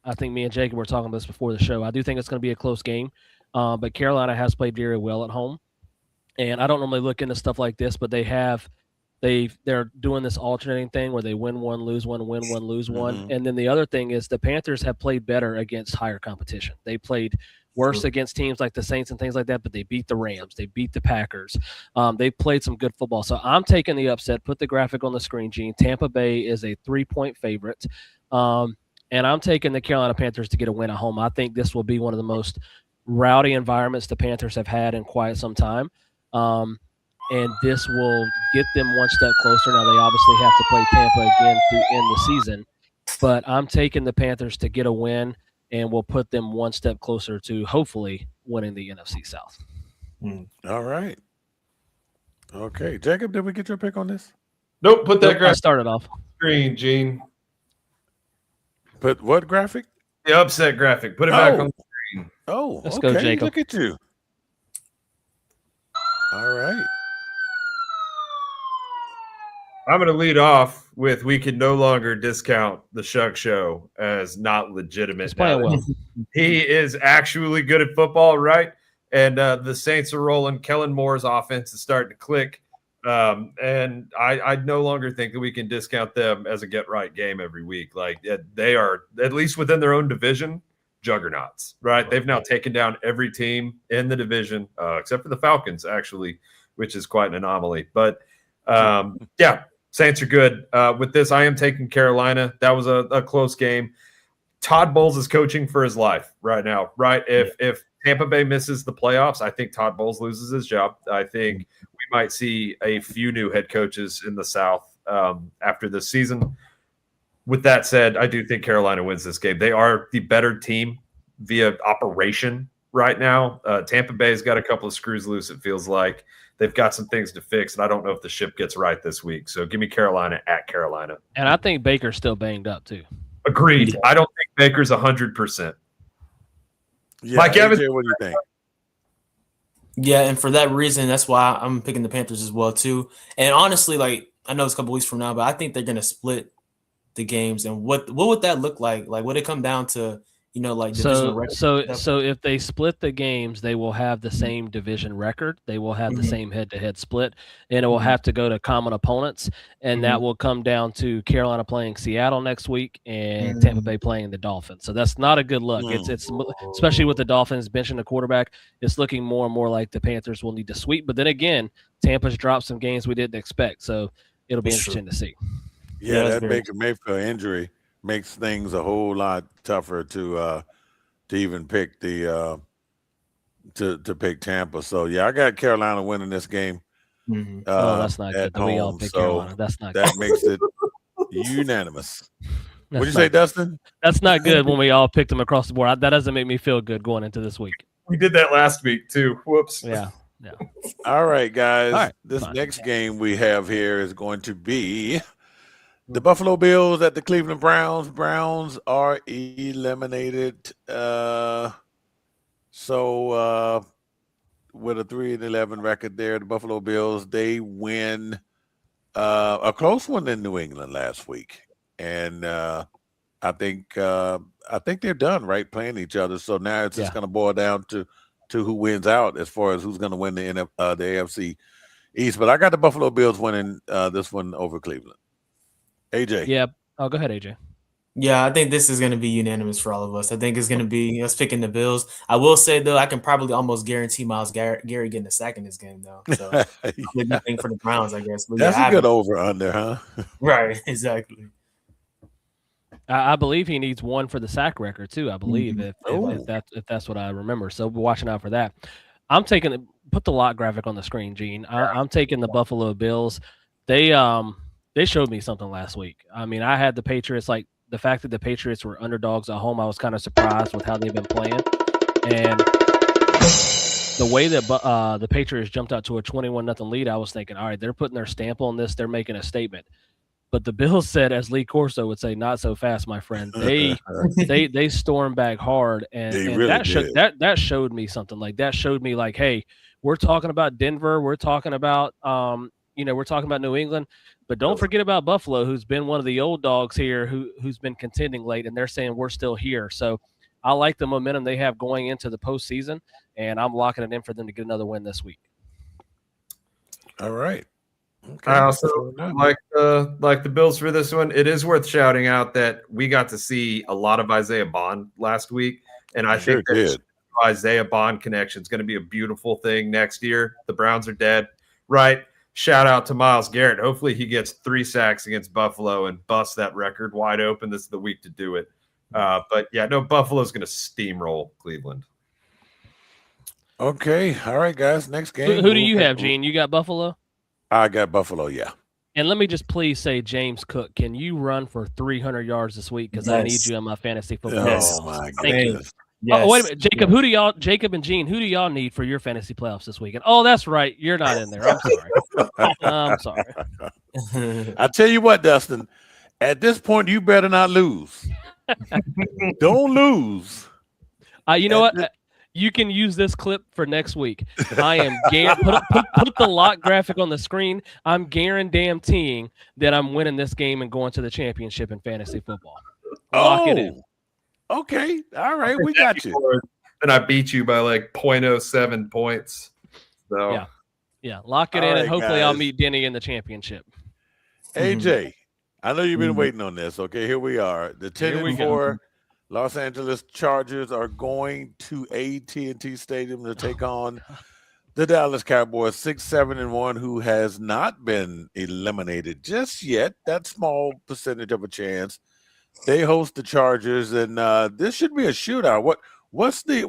I think me and Jacob were talking about this before the show. I do think it's going to be a close game, but Carolina has played very well at home. And I don't normally look into stuff like this, but they're doing this alternating thing where they win one, lose one, win one, lose one. And then the other thing is the Panthers have played better against higher competition. They played worse against teams like the Saints and things like that, but they beat the Rams. They beat the Packers. They played some good football. So I'm taking the upset. Put the graphic on the screen, Gene. Tampa Bay is a 3-point favorite. And I'm taking the Carolina Panthers to get a win at home. I think this will be one of the most rowdy environments the Panthers have had in quite some time. And this will get them one step closer. Now, they obviously have to play Tampa again to end the season. But I'm taking the Panthers to get a win. and will put them one step closer to hopefully winning the NFC South. All right. Okay, Jacob, did we get your pick on this? Nope, put that I graphic started off. screen, Gene. Put what graphic? The upset graphic. Put it back on the screen. Oh, Let's okay. go, Jacob. Look at you. All right. I'm going to lead off with we can no longer discount the Shuck Show as not legitimate. He's playing well. He is actually good at football, right? And the Saints are rolling. Kellen Moore's offense is starting to click. And I no longer think that we can discount them as a get-right game every week. Like they are, at least within their own division, juggernauts, right? They've now taken down every team in the division, except for the Falcons, actually, which is quite an anomaly. But, yeah, Saints are good. With this, I am taking Carolina. That was a close game. Todd Bowles is coaching for his life right now, right? If Tampa Bay misses the playoffs, I think Todd Bowles loses his job. I think we might see a few new head coaches in the South after this season. With that said, I do think Carolina wins this game. They are the better team via operation right now. Tampa Bay's got a couple of screws loose, it feels like. They've got some things to fix, and I don't know if the ship gets right this week. So give me Carolina at Carolina. And I think Baker's still banged up too. Agreed. I don't think Baker's 100%. Yeah, Mike Evans, AJ, what do you think? Yeah, and for that reason, that's why I'm picking the Panthers as well too. And honestly, like I know it's a couple weeks from now, but I think they're gonna split the games. And what would that look like? Like, would it come down to like divisional record? So if they split the games, they will have the same division record. They will have the same head-to-head split, and it will have to go to common opponents, and that will come down to Carolina playing Seattle next week and Tampa Bay playing the Dolphins. So that's not a good look. It's especially with the Dolphins benching the quarterback, it's looking more and more like the Panthers will need to sweep. But then again, Tampa's dropped some games we didn't expect, so it'll be interesting to see. Yeah, that Baker Mayfield injury makes things a whole lot tougher to even pick the to pick Tampa. So yeah, I got Carolina winning this game. That's not good. We all pick Carolina. That's not good. That makes it unanimous. What'd you say, Dustin? That's not good when we all picked them across the board. That doesn't make me feel good going into this week. We did that last week too. Whoops. Yeah. All right, guys. All right, this next game we have here is going to be the Buffalo Bills at the Cleveland Browns. Browns are eliminated. So with a 3-11 record there, the Buffalo Bills, they win a close one in New England last week. And I think they're done, right, playing each other. So now it's just going to boil down to who wins out as far as who's going to win the AFC East. But I got the Buffalo Bills winning this one over Cleveland. AJ. Yeah. Oh, go ahead, AJ. Yeah, I think this is going to be unanimous for all of us. I think it's going to be us picking the Bills. I will say, though, I can probably almost guarantee Myles Garrett getting a sack in this game, though. So good thing for the Browns, I guess. But that's a good over-under, huh? Right, exactly. I believe he needs one for the sack record, too, I believe, if that's what I remember. So we're watching out for that. I'm taking – put the lot graphic on the screen, Gene. I'm taking the Buffalo Bills. They showed me something last week. I mean, I had the Patriots, like the fact that the Patriots were underdogs at home, I was kind of surprised with how they've been playing. And the way that the Patriots jumped out to a 21-0 lead, I was thinking, all right, they're putting their stamp on this. They're making a statement. But the Bills said, as Lee Corso would say, not so fast, my friend. They stormed back hard, and really that showed me something. Like that showed me, like, hey, we're talking about Denver, we're talking about we're talking about New England, but don't forget about Buffalo, who's been one of the old dogs here, who's been contending late, and they're saying we're still here. So I like the momentum they have going into the postseason, and I'm locking it in for them to get another win this week. All right. Okay. I also like the Bills for this one. It is worth shouting out that we got to see a lot of Isaiah Bond last week, and I think that Isaiah Bond connection is going to be a beautiful thing next year. The Browns are dead, right? Shout out to Myles Garrett. Hopefully he gets 3 sacks against Buffalo and busts that record wide open. This is the week to do it. But yeah, no, Buffalo's going to steamroll Cleveland. Okay. All right, guys. Next game. Who do you have, Gene? You got Buffalo? I got Buffalo, yeah. And let me just please say, James Cook, can you run for 300 yards this week? Because I need Yes. you in my fantasy football. Yes. Oh my Thank you. goodness. Yes. Oh, wait a minute, Jacob. Jacob and Gene, who do y'all need for your fantasy playoffs this weekend? Oh, that's right, you're not in there. I'm sorry. I'm sorry. I tell you what, Dustin, at this point, you better not lose. Don't lose. You know what? You can use this clip for next week. I am put the lock graphic on the screen. I'm guaranteeing that I'm winning this game and going to the championship in fantasy football. Lock it in. Okay. All right. We got you. And I beat you by like 0.07 points. So Yeah. Lock it All in, right, and hopefully I'll guys. meet Denny in the championship. AJ, I know you've been waiting on this. Okay, here we are. The 10-4 Los Angeles Chargers are going to AT&T Stadium to take on the Dallas Cowboys, 6-7-1, who has not been eliminated just yet. That small percentage of a chance. They host the Chargers, and this should be a shootout. What's the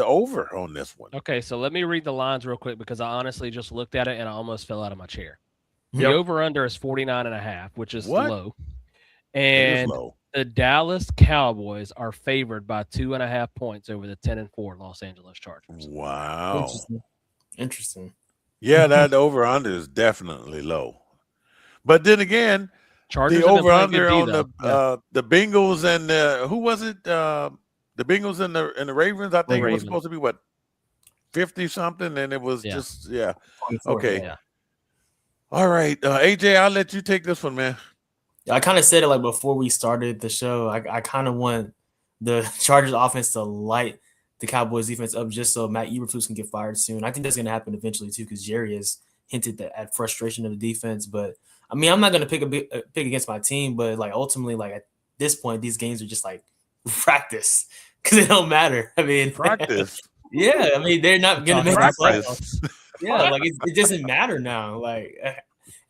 over on this one? Okay, so let me read the lines real quick because I honestly just looked at it and I almost fell out of my chair. The Yep. over-under is 49.5, which is What? low. It is And low. the Dallas Cowboys are favored by 2.5 points over the 10-4 Los Angeles Chargers. Wow. Interesting. Yeah, that over-under is definitely low. But then again, Chargers the have been playing over-under good D, on though. the Bengals and who was it? The Bengals and the Ravens. I think it was Ravens. supposed to be what 50 something, and it was just 24, okay. yeah. All right, AJ, I'll let you take this one, man. I kind of said it like before we started the show. I kind of want the Chargers offense to light the Cowboys defense up just so Matt Eberflus can get fired soon. I think that's going to happen eventually too because Jerry has hinted at frustration of the defense. But I mean, I'm not going to pick against my team, but like ultimately, like at this point, these games are just like practice because it don't matter. I mean, Practice. Yeah, I mean they're not going to make the Practice. playoffs. Yeah, like it doesn't matter now. Like,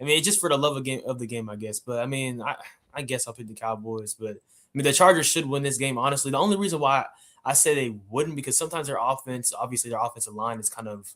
I mean, it's just for the love of the game, I guess. But I mean, I guess I'll pick the Cowboys. But I mean, the Chargers should win this game. Honestly, the only reason why I say they wouldn't because sometimes their offense, obviously their offensive line is kind of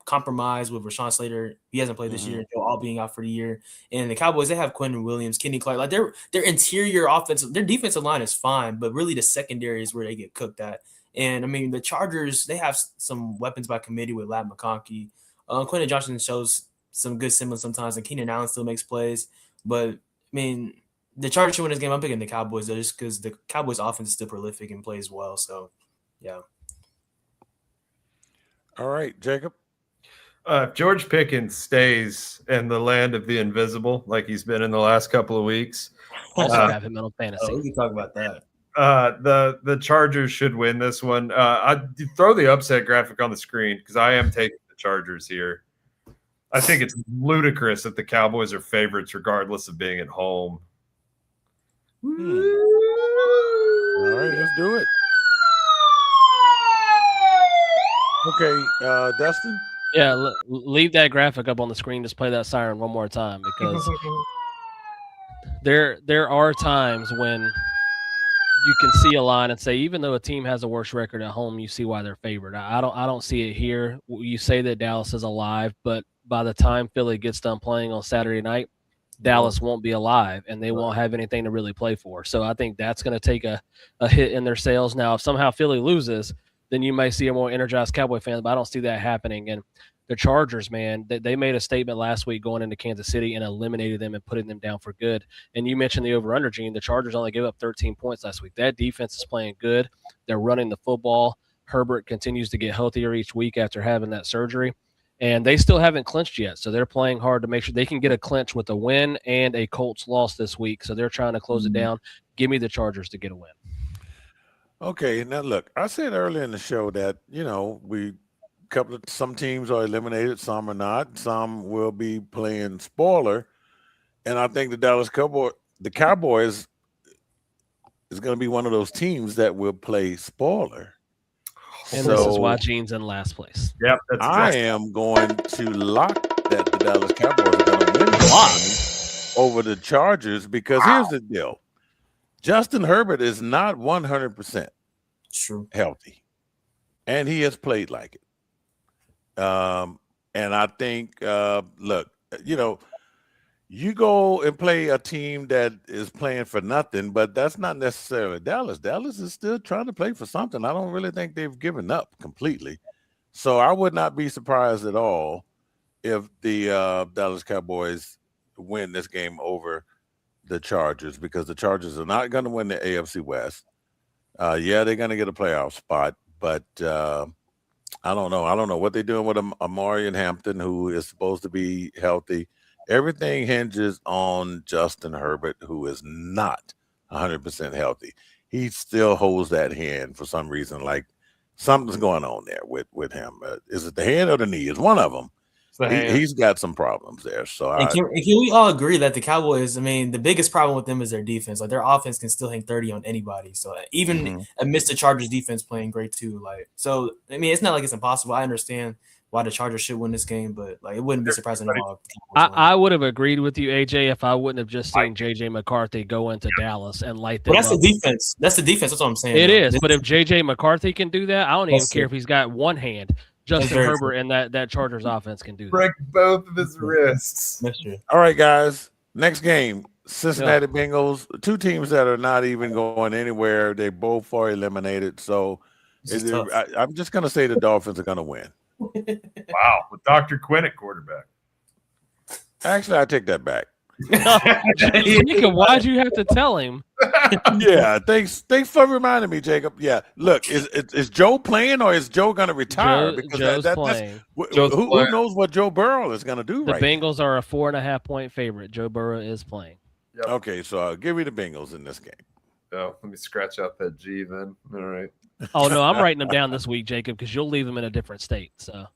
compromised with Rashawn Slater. He hasn't played this year, Joe Alt being out for the year. And the Cowboys, they have Quentin Williams, Kenny Clark. Like their interior offensive, their defensive line is fine, but really the secondary is where they get cooked at. And I mean, the Chargers, they have some weapons by committee with Lat McConkey. Quentin Johnson shows some good semblance sometimes, and Keenan Allen still makes plays. But I mean, the Chargers should win this game. I'm picking the Cowboys though, just because the Cowboys' offense is still prolific and plays well. So, yeah. All right, Jacob. If George Pickens stays in the land of the invisible, like he's been in the last couple of weeks, also have him in fantasy. We can talk about that. The Chargers should win this one. I throw the upset graphic on the screen because I am taking the Chargers here. I think it's ludicrous that the Cowboys are favorites regardless of being at home. All right, let's do it. Okay, Dustin? Yeah, leave that graphic up on the screen. Just play that siren one more time because there are times when you can see a line and say, even though a team has a worse record at home, you see why they're favored. I don't see it here. You say that Dallas is alive, but by the time Philly gets done playing on Saturday night, Dallas won't be alive and they won't have anything to really play for. So I think that's going to take a hit in their sales. Now, if somehow Philly loses, then you may see a more energized Cowboy fan, but I don't see that happening. And the Chargers, man, they made a statement last week going into Kansas City and eliminated them and putting them down for good. And you mentioned the over-under, Gene. The Chargers only gave up 13 points last week. That defense is playing good. They're running the football. Herbert continues to get healthier each week after having that surgery. And they still haven't clinched yet, so they're playing hard to make sure they can get a clinch with a win and a Colts loss this week. So they're trying to close it down. Give me the Chargers to get a win. Okay, now look, I said earlier in the show that some teams are eliminated, some are not, some will be playing spoiler, and I think the Cowboys is going to be one of those teams that will play spoiler. And this is why Gene's in last place. Yep, I am going to lock that the Dallas Cowboys are going to win the game over the Chargers because here's the deal. Justin Herbert is not 100% healthy, and he has played like it. And I think, look, You go and play a team that is playing for nothing, but that's not necessarily Dallas. Dallas is still trying to play for something. I don't really think they've given up completely. So I would not be surprised at all if the Dallas Cowboys win this game over the Chargers, because the Chargers are not going to win the AFC West. Yeah, they're going to get a playoff spot, but I don't know. I don't know what they're doing with Amari and Hampton, who is supposed to be healthy. Everything hinges on Justin Herbert, who is not 100% healthy. He still holds that hand for some reason. Like something's going on there with him. Is it the hand or the knee? It's one of them. He's got some problems there. So can we all agree that the Cowboys, I mean, the biggest problem with them is their defense. Like their offense can still hang 30 on anybody. So even amidst the Chargers defense playing great too. Like, so I mean, it's not like it's impossible. I understand why the Chargers should win this game, but like it wouldn't be surprising at all. I would have agreed with you, AJ, if I wouldn't have just seen JJ McCarthy go into Dallas and light them that's up. the defense. That's the defense. That's what I'm saying. It is, but if JJ McCarthy can do that, I don't even care if he's got one hand. Justin Herbert and that Chargers offense can do that. Break both of his wrists. That's true. All right, guys. Next game, Cincinnati Bengals. Two teams that are not even going anywhere. They both are eliminated. So I'm just going to say the Dolphins are going to win. Wow, with Dr. Quinn at quarterback. Actually, I take that back. Jacob, why'd you have to tell him? Yeah, thanks for reminding me, Jacob. Yeah, look, is Joe playing or is Joe going to retire? Joe's playing. Who knows what Joe Burrow is going to do? The Bengals are a 4.5-point favorite. Joe Burrow is playing. Yep. Okay, so give me the Bengals in this game. Oh, let me scratch out that G then. All right. Oh no, I'm writing them down this week, Jacob, because you'll leave them in a different state. So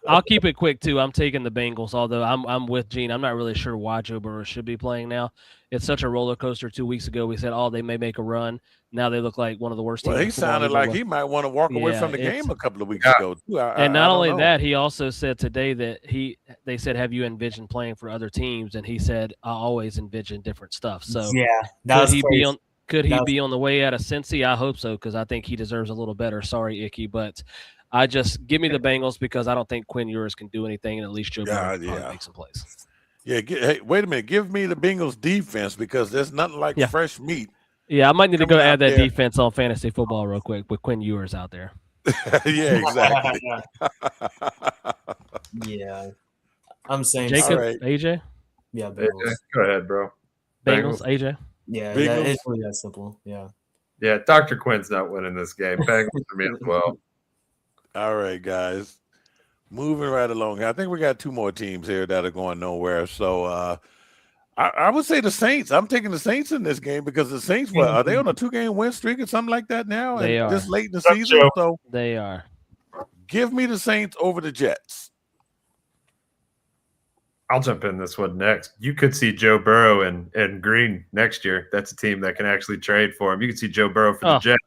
I'll keep it quick too. I'm taking the Bengals, although I'm with Gene. I'm not really sure why Joe Burrow should be playing now. It's such a roller coaster. 2 weeks ago, we said, oh, they may make a run. Now they look like one of the worst teams. Well, he sounded like he might want to walk away from the game a couple of weeks ago too. And not only that, he also said today that they said, have you envisioned playing for other teams? And he said, I always envision different stuff. So could he be on the way out of Cincy? I hope so, because I think he deserves a little better. Sorry, Icky, but I just give me the Bengals because I don't think Quinn Ewers can do anything, and at least Joe Burrow can make some plays. Yeah, hey, wait a minute. Give me the Bengals defense because there's nothing like fresh meat. Yeah, I might need to go add that defense on fantasy football real quick with Quinn Ewers out there. Yeah, exactly. Yeah, I'm saying Jacob, AJ. Yeah, Bengals. Go ahead, bro. Bengals, AJ. Yeah, it's really that simple. Yeah. Dr. Quinn's not winning this game. Bengals for me as well. All right, guys. Moving right along. I think we got two more teams here that are going nowhere. So I would say the Saints. I'm taking the Saints in this game because the Saints, are they on a 2-game win streak or something like that now? They are. This late in the season. So they are. Give me the Saints over the Jets. I'll jump in this one next. You could see Joe Burrow and Green next year. That's a team that can actually trade for him. You can see Joe Burrow for the Jets.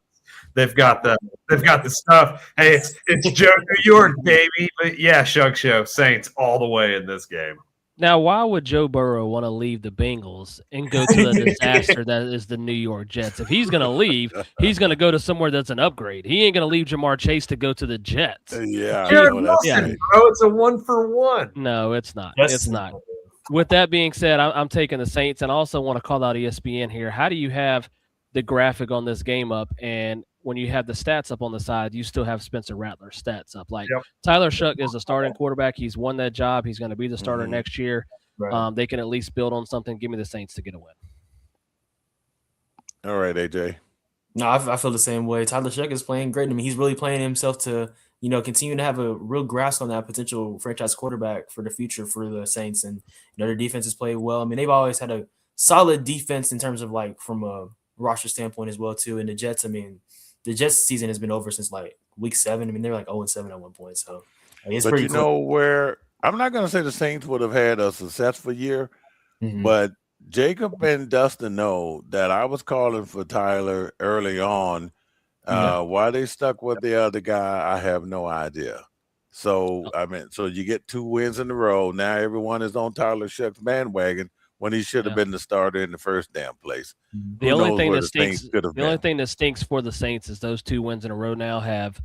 They've got the stuff. Hey, it's Joe New York, baby. But yeah, Shug Show, Saints all the way in this game. Now, why would Joe Burrow want to leave the Bengals and go to the disaster that is the New York Jets? If he's going to leave, he's going to go to somewhere that's an upgrade. He ain't going to leave Jamar Chase to go to the Jets. Yeah, bro, it's a 1-for-1. No, it's not. It's not. With that being said, I'm taking the Saints, and I also want to call out ESPN here. How do you have the graphic on this game up, and when you have the stats up on the side, you still have Spencer Rattler's stats up? Like Tyler Shuck is a starting quarterback. He's won that job. He's going to be the starter next year. Right. They can at least build on something. Give me the Saints to get a win. All right, AJ. No, I feel the same way. Tyler Shuck is playing great. I mean, he's really playing himself to, continue to have a real grasp on that potential franchise quarterback for the future for the Saints. And, their defense has played well. I mean, they've always had a solid defense in terms of like from a roster standpoint as well, too. And the Jets, I mean, the Jets season has been over since like week 7. I mean, they're like 0-7 at one point. So it's pretty cool. Know where I'm not going to say the Saints would have had a successful year, but Jacob and Dustin know that I was calling for Tyler early on. Why they stuck with the other guy, I have no idea. So, so you get 2 wins in a row. Now everyone is on Tyler Shuck's bandwagon when he should have been the starter in the first damn place. The only thing that stinks for the Saints is those 2 wins in a row now have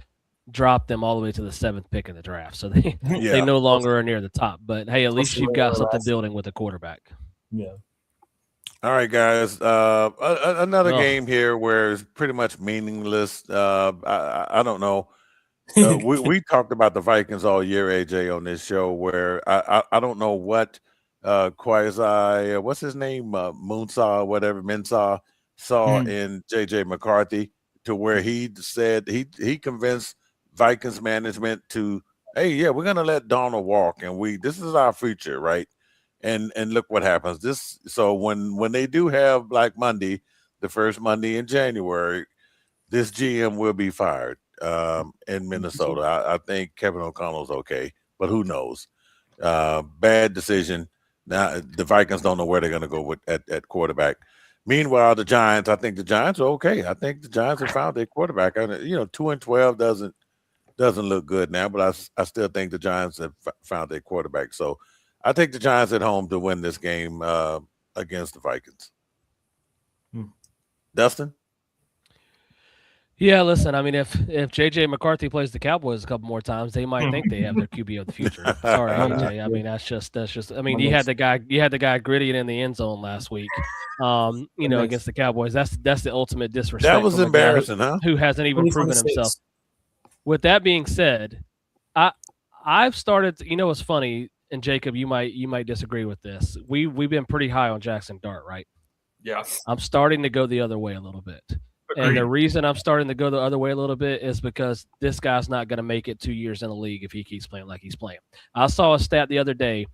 dropped them all the way to the 7th pick in the draft. So they Yeah. no longer are near the top. But hey, at least you've got something building with a quarterback. Yeah. All right, guys. Another Ugh. game here where it's pretty much meaningless. I don't know. We talked about the Vikings all year, AJ, on this show. Where I don't know what Quasi, what's his name, Moonsaw, whatever Mensah saw in JJ McCarthy, to where he said he convinced Vikings management to, hey, yeah, we're gonna let Donald walk, and this is our future, right? And look what happens. So when they do have Black Monday, the first Monday in January, this GM will be fired in Minnesota. I think Kevin O'Connell's okay, but who knows? Bad decision. Now the Vikings don't know where they're going to go with at quarterback. Meanwhile, the Giants, I think the Giants are okay. I think the Giants have found their quarterback. 2-12 doesn't look good now, but I still think the Giants have found their quarterback. So I take the Giants at home to win this game against the Vikings. Dustin? Yeah, listen. I mean, if JJ McCarthy plays the Cowboys a couple more times, they might think they have their QB of the future. Sorry, AJ. I mean, that's just. I mean, you had the guy gritty it in the end zone last week. Against the Cowboys. That's the ultimate disrespect. That was embarrassing, huh? Who hasn't even proven himself. With that being said, I've started. It's funny, and Jacob, you might disagree with this. We've been pretty high on Jackson Dart, right? Yeah. I'm starting to go the other way a little bit. Agreed. And the reason I'm starting to go the other way a little bit is because this guy's not going to make it 2 years in the league if he keeps playing like he's playing. I saw a stat the other day.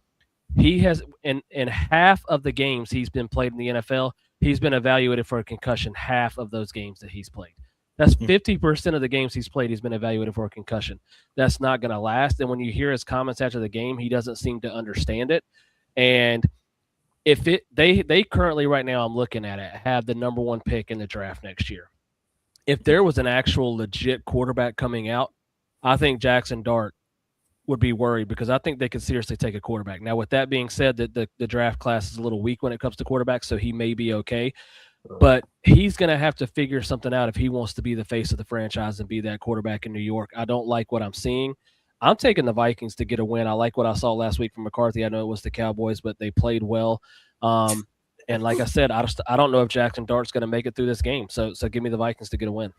He has in half of the games he's been played in the NFL, he's been evaluated for a concussion half of those games that he's played. That's 50% of the games he's played, he's been evaluated for a concussion. That's not going to last. And when you hear his comments after the game, he doesn't seem to understand it. And if they currently right now, I'm looking at it, have the number 1 pick in the draft next year. If there was an actual legit quarterback coming out, I think Jackson Dart would be worried because I think they could seriously take a quarterback. Now, with that being said, that the draft class is a little weak when it comes to quarterbacks, so he may be okay. But he's going to have to figure something out if he wants to be the face of the franchise and be that quarterback in New York. I don't like what I'm seeing. I'm taking the Vikings to get a win. I like what I saw last week from McCarthy. I know it was the Cowboys, but they played well. And like I said, I don't know if Jackson Dart's going to make it through this game. So give me the Vikings to get a win.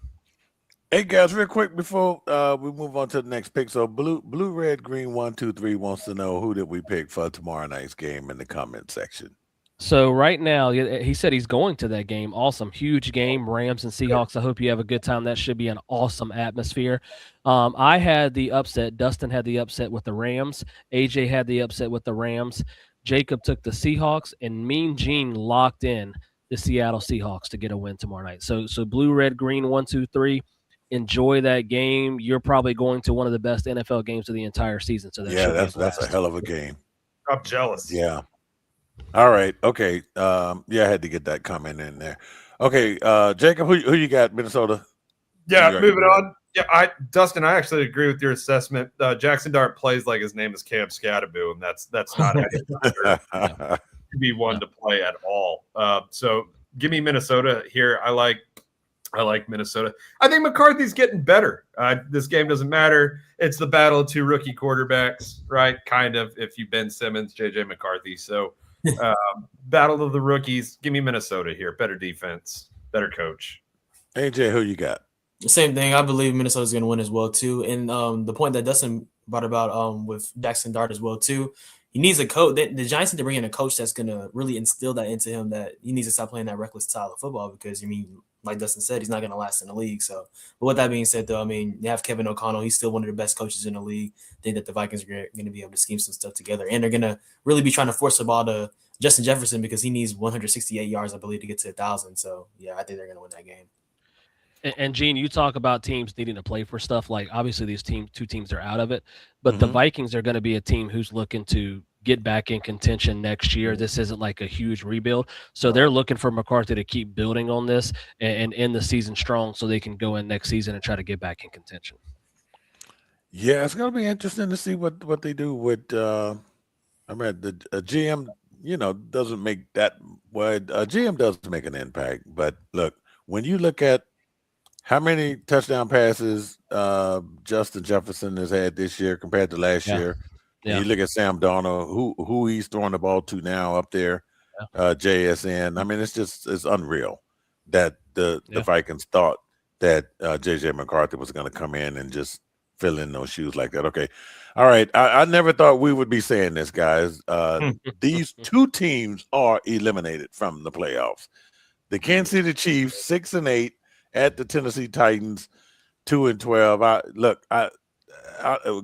Hey guys, real quick before we move on to the next pick. So blue, red, green 123 wants to know who did we pick for tomorrow night's game in the comment section. So right now, he said he's going to that game. Awesome. Huge game, Rams and Seahawks. I hope you have a good time. That should be an awesome atmosphere. I had the upset. Dustin had the upset with the Rams. AJ had the upset with the Rams. Jacob took the Seahawks, and Mean Gene locked in the Seattle Seahawks to get a win tomorrow night. So blue, red, green, 123. Enjoy that game. You're probably going to one of the best NFL games of the entire season. So that's a hell of a game. I'm jealous. Yeah. All right. Okay. I had to get that comment in there. Okay. Jacob, who you got? Minnesota? Yeah, moving on. Yeah, Dustin, I actually agree with your assessment. Jackson Dart plays like his name is Cam Scatterbo, and that's not to be one to play at all. So give me Minnesota here. I like Minnesota. I think McCarthy's getting better. This game doesn't matter. It's the battle of 2 rookie quarterbacks, right? Kind of, if you Ben Simmons, JJ McCarthy. So battle of the rookies. Give me Minnesota here. Better defense, better coach. AJ, who you got? Same thing. I believe Minnesota's going to win as well too. And the point that Dustin brought about with Jackson Dart as well too. He needs a coach. The Giants need to bring in a coach that's going to really instill that into him, that he needs to stop playing that reckless style of football because, like Dustin said, he's not going to last in the league. So, but with that being said, though, they have Kevin O'Connell. He's still one of the best coaches in the league. I think that the Vikings are going to be able to scheme some stuff together, and they're going to really be trying to force the ball to Justin Jefferson because he needs 168 yards, I believe, to get to 1,000. So, yeah, I think they're going to win that game. And Gene, you talk about teams needing to play for stuff. Like obviously these two teams are out of it, but the Vikings are going to be a team who's looking to get back in contention next year. This isn't like a huge rebuild. So they're looking for McCarthy to keep building on this and end the season strong so they can go in next season and try to get back in contention. Yeah, it's going to be interesting to see what they do with the GM, doesn't make that GM does make an impact. But look, when you look at how many touchdown passes Justin Jefferson has had this year compared to last Yeah. year. Yeah. And you look at Sam Darnold, who he's throwing the ball to now up there, JSN. I mean, it's unreal that the Vikings thought that JJ McCarthy was going to come in and just fill in those shoes like that. Okay. All right. I never thought we would be saying this, guys. These two teams are eliminated from the playoffs. The Kansas City Chiefs, 6-8, at the Tennessee Titans, 2-12.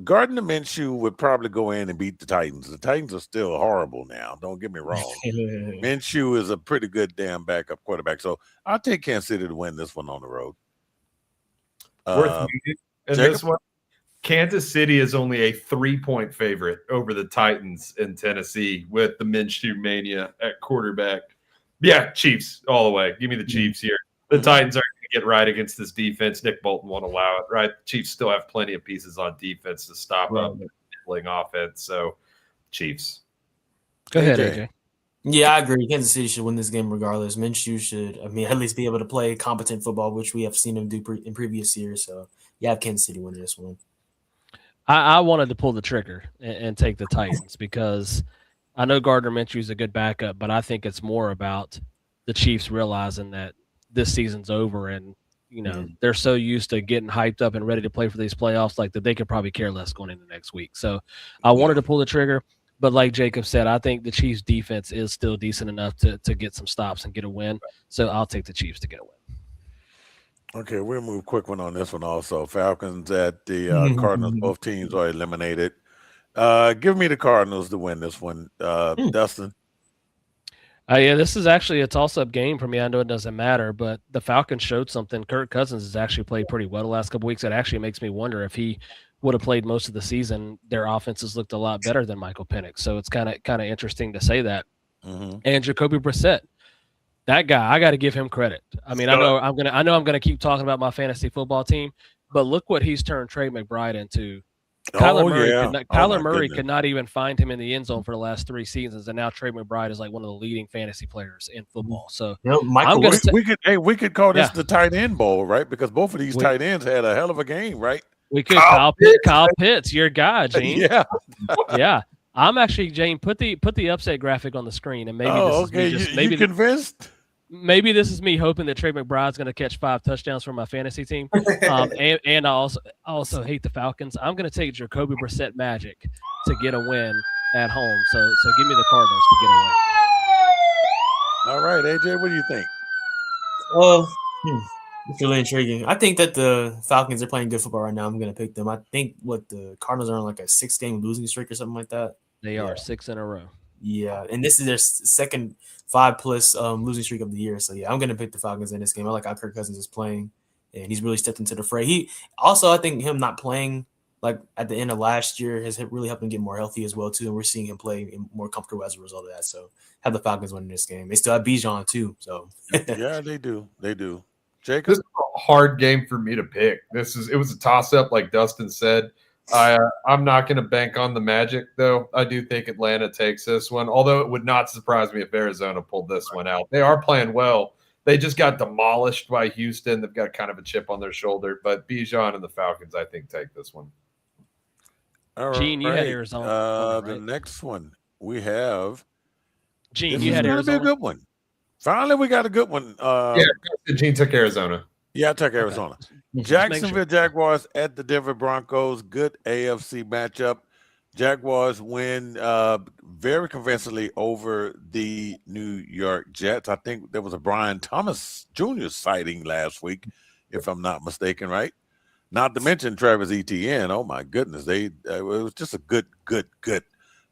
Gardner Minshew would probably go in and beat the Titans. The Titans are still horrible now. Don't get me wrong. Minshew is a pretty good damn backup quarterback. So I'll take Kansas City to win this one on the road. Worth meeting in this one. Kansas City is only a 3-point favorite over the Titans in Tennessee with the Minshew mania at quarterback. Yeah, Chiefs all the way. Give me the Chiefs here. The Titans aren't going to get right against this defense. Nick Bolton won't allow it, right? The Chiefs still have plenty of pieces on defense to stop up the middling offense. So, Chiefs. Go ahead, AJ. Yeah, I agree. Kansas City should win this game regardless. Minshew should, at least be able to play competent football, which we have seen him do in previous years. So, yeah, Kansas City winning this one. I wanted to pull the trigger and take the Titans because I know Gardner Minshew is a good backup, but I think it's more about the Chiefs realizing that this season's over and, they're so used to getting hyped up and ready to play for these playoffs like that they could probably care less going into next week. So I wanted to pull the trigger, but like Jacob said, I think the Chiefs defense is still decent enough to get some stops and get a win. So I'll take the Chiefs to get a win. Okay, we'll move quick one on this one also. Falcons at the Cardinals. Both teams are eliminated. Give me the Cardinals to win this one. Dustin? Yeah, this is actually a toss-up game for me. I know it doesn't matter, but the Falcons showed something. Kirk Cousins has actually played pretty well the last couple weeks. It actually makes me wonder if he would have played most of the season, their offenses looked a lot better than Michael Penix. So it's kind of interesting to say that. And Jacoby Brissett. That guy, I got to give him credit. I mean, I know I'm gonna keep talking about my fantasy football team, but look what he's turned Trey McBride into. Kyler Murray could not even find him in the end zone for the last 3 seasons, and now Trey McBride is like one of the leading fantasy players in football. So we could call this the tight end bowl, right? Because both of these tight ends had a hell of a game, right? We could Kyle Pitts, your guy, Gene. Yeah. I'm actually, Jane, put the upset graphic on the screen, and maybe convinced. Maybe this is me hoping that Trey McBride's going to catch 5 touchdowns for my fantasy team. And I also hate the Falcons. I'm going to take Jacoby Brissett magic to get a win at home. So give me the Cardinals to get a win. All right, AJ, what do you think? It's really intriguing. I think that the Falcons are playing good football right now. I'm going to pick them. I think the Cardinals are on like a 6-game losing streak or something like that. They are 6 in a row. Yeah, and this is their second 5+ losing streak of the year. So, yeah, I'm going to pick the Falcons in this game. I like how Kirk Cousins is playing, and he's really stepped into the fray. I think him not playing like at the end of last year has really helped him get more healthy as well, too, and we're seeing him play more comfortable as a result of that. So, have the Falcons winning this game. They still have Bijan, too. So, yeah, they do. Jacob? This is a hard game for me to pick. It was a toss-up, like Dustin said. I'm not going to bank on the Magic, though. I do think Atlanta takes this one, although it would not surprise me if Arizona pulled this one out. They are playing well. They just got demolished by Houston. They've got kind of a chip on their shoulder. But Bijan and the Falcons, I think, take this one. All Gene, right. You had Arizona. The next one we have. Gene, you had Arizona. Be a good one. Finally, we got a good one. Gene took Arizona. Yeah, I took Arizona. Okay. Jacksonville Jaguars at the Denver Broncos. Good AFC matchup. Jaguars win very convincingly over the New York Jets. I think there was a Brian Thomas Jr. sighting last week, if I'm not mistaken, right? Not to mention Travis Etienne. Oh, my goodness. It was just a good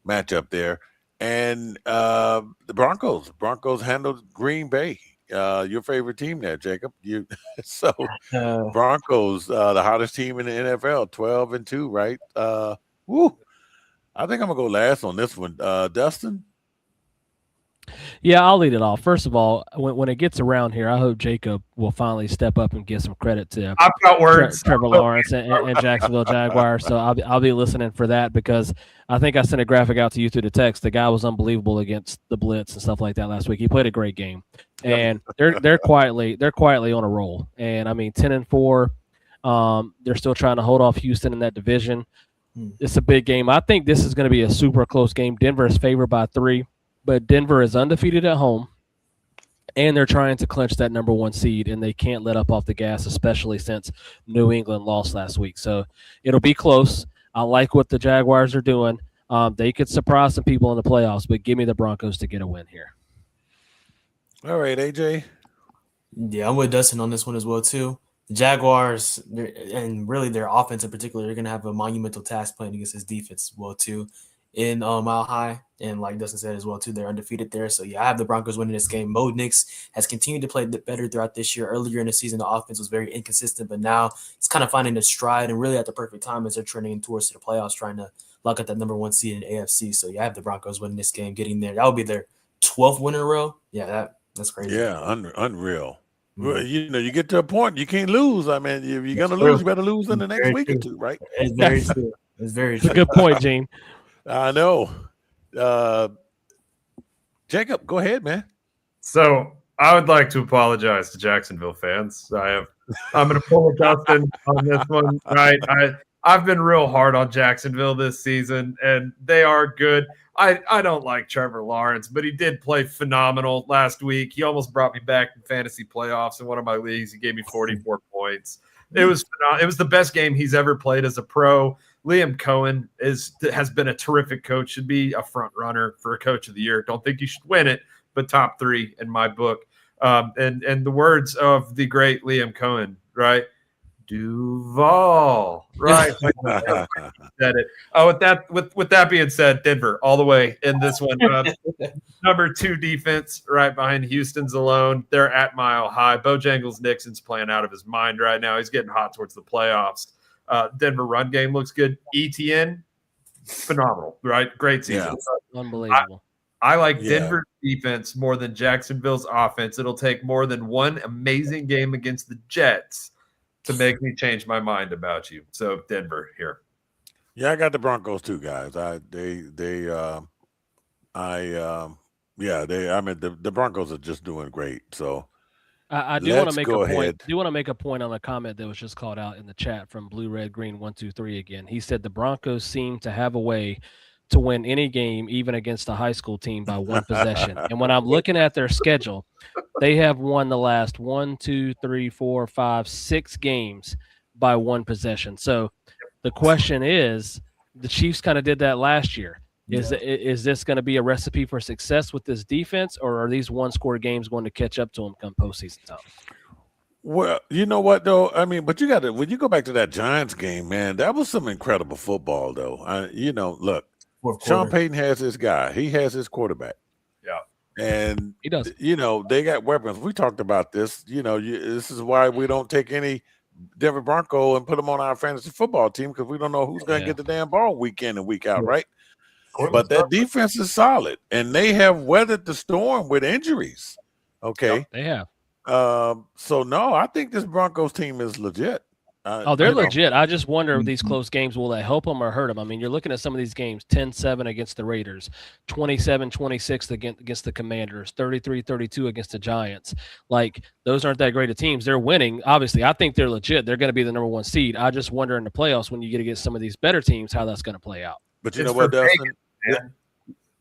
matchup there. And the Broncos handled Green Bay. Your favorite team there, Jacob. Broncos, the hottest team in the NFL, 12-2, right? I think I'm gonna go last on this one. Dustin? Yeah, I'll lead it off. First of all, when it gets around here, I hope Jacob will finally step up and give some credit to Trevor Lawrence and Jacksonville Jaguars. So I'll be listening for that because I think I sent a graphic out to you through the text. The guy was unbelievable against the blitz and stuff like that last week. He played a great game, and they're quietly on a roll. And I mean, 10-4. They're still trying to hold off Houston in that division. Hmm. It's a big game. I think this is going to be a super close game. Denver is favored by 3, but Denver is undefeated at home, and they're trying to clinch that number 1 seed, and they can't let up off the gas, especially since New England lost last week. So it'll be close. I like what the Jaguars are doing. They could surprise some people in the playoffs, but give me the Broncos to get a win here. All right, AJ. Yeah, I'm with Dustin on this one as well too. The Jaguars and really their offense in particular, they're gonna have a monumental task playing against this defense as well too in Mile High. And like Dustin said as well too, they're undefeated there. So yeah, I have the Broncos winning this game. Mo Nix has continued to play better throughout this year. Earlier in the season, the offense was very inconsistent, but now it's kind of finding its stride and really at the perfect time as they're trending towards the playoffs, trying to lock up that number 1 seed in the AFC. So yeah, I have the Broncos winning this game, getting there. That would be their 12th win in a row. Yeah, that's crazy. Yeah, unreal. Well, Mhm. you get to a point you can't lose. I mean, if you're That's gonna true. lose, you better lose in the next Very week or true. 2, right? It's very That's true. It's very a true. good point, Gene. I know. Uh, Jacob, go ahead, man. So I would like to apologize to Jacksonville fans. I'm going to pull a Dustin on this one. Right, I've been real hard on Jacksonville this season, and they are good. I don't like Trevor Lawrence, but he did play phenomenal last week. He almost brought me back in fantasy playoffs in one of my leagues. He gave me 44 points. It was the best game he's ever played as a pro. Liam Cohen has been a terrific coach. Should be a front runner for a coach of the year. Don't think you should win it, but top 3 in my book. And the words of the great Liam Cohen, right? Duval, right? Said it. Oh, with that being said, Denver all the way in this one. Number 2 defense, right behind Houston's alone. They're at Mile High. Bojangles Nixon's playing out of his mind right now. He's getting hot towards the playoffs. Denver run game looks good. ETN, phenomenal, right? Great season. Yeah. Unbelievable. I like Denver's defense more than Jacksonville's offense. It'll take more than one amazing game against the Jets to make me change my mind about you. So Denver here. Yeah, I got the Broncos too, guys. I mean the Broncos are just doing great. So I do want let's to make a go point. ahead. Do want to make a point on a comment that was just called out in the chat from Blue Red Green 123 again. He said the Broncos seem to have a way to win any game, even against a high school team, by 1 possession. And when I'm looking at their schedule, they have won the last 1, 2, 3, 4, 5, 6 games by 1 possession. So the question is, the Chiefs kind of did that last year. Is this going to be a recipe for success with this defense, or are these 1-score games going to catch up to them come postseason time? Well, you know what though? I mean, but you got to when you go back to that Giants game, man, that was some incredible football though. Look, Sean Payton has his guy. He has his quarterback. Yeah. And He does. They got weapons. We talked about this. This is why we don't take any Denver Bronco and put them on our fantasy football team, because we don't know who's going to get the damn ball week in and week out, right? But that defense is solid, and they have weathered the storm with injuries. Okay, They have. So no, I think this Broncos team is legit. They're legit. I just wonder if these close games, will that help them or hurt them? I mean, you're looking at some of these games, 10-7 against the Raiders, 27-26 against the Commanders, 33-32 against the Giants. Like, those aren't that great of teams. They're winning. Obviously, I think they're legit. They're going to be the number 1 seed. I just wonder in the playoffs, when you get against some of these better teams, how that's going to play out. But you know what, Dustin?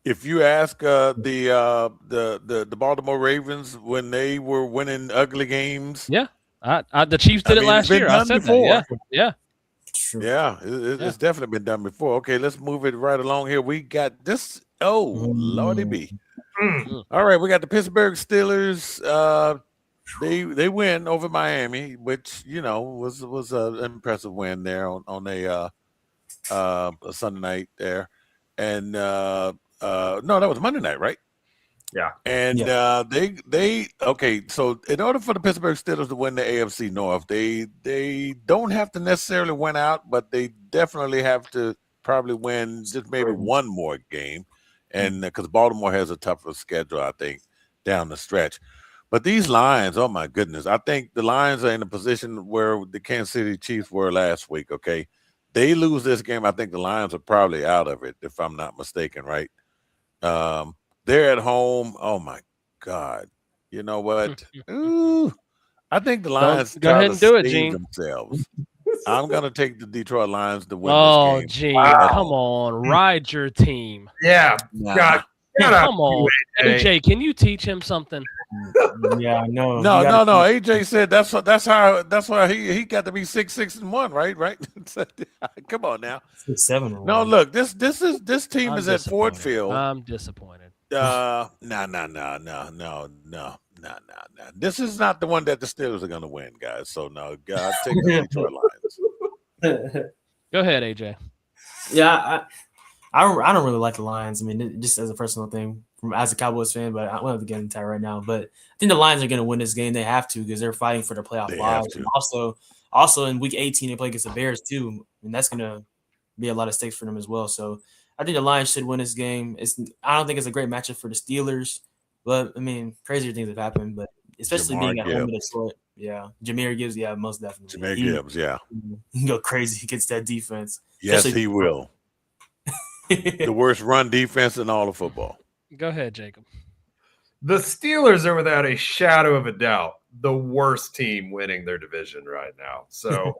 If you ask the Baltimore Ravens when they were winning ugly games, the Chiefs did it last year. I said before. that. Yeah. It's definitely been done before. Okay, let's move it right along here. We got this. Oh, Lordy B. All right, we got the Pittsburgh Steelers. They win over Miami, which was an impressive win there on a Sunday night there, and no, that was Monday night, right? Yeah. And they okay. So in order for the Pittsburgh Steelers to win the AFC North, they don't have to necessarily win out, but they definitely have to probably win just maybe one more game, and because Baltimore has a tougher schedule, I think, down the stretch. But these Lions, oh my goodness, I think the Lions are in a position where the Kansas City Chiefs were last week. Okay, they lose this game, I think the Lions are probably out of it, if I'm not mistaken, right? They're at home. Oh my God! You know what? Ooh, I think the Lions go ahead and do it, Gene. themselves. I'm gonna take the Detroit Lions to win Oh, this game. Gene, Wow. come on, ride your team. Yeah. Nah. God, shout out Come on, to you, AJ, can you teach him something? Yeah, I know. No, You gotta- no. AJ said that's why he got to be 6-6-1, right? Come on now. 6-7 or No, one. look, this team I'm is at Ford disappointed. Field. I'm disappointed. No. This is not the one that the Steelers are going to win, guys. So no, God, take the Detroit Lions. Go ahead, AJ. Yeah, I don't really like the Lions. I mean, just as a personal thing, as a Cowboys fan, but I won't have to get into that right now. But I think the Lions are going to win this game. They have to because they're fighting for the playoff They have lives. to. And also in Week 18 they play against the Bears too, and that's going to be a lot of stakes for them as well. So I think the Lions should win this game. I don't think it's a great matchup for the Steelers, but I mean, crazier things have happened. But especially Jamar being at home in Gibbs. Detroit, yeah, Jameer Gibbs, yeah, most definitely. Jameer Gibbs, yeah. He can go crazy against that defense. Yes, Especially- he will. The worst run defense in all of football. Go ahead, Jacob. The Steelers are without a shadow of a doubt the worst team winning their division right now. So,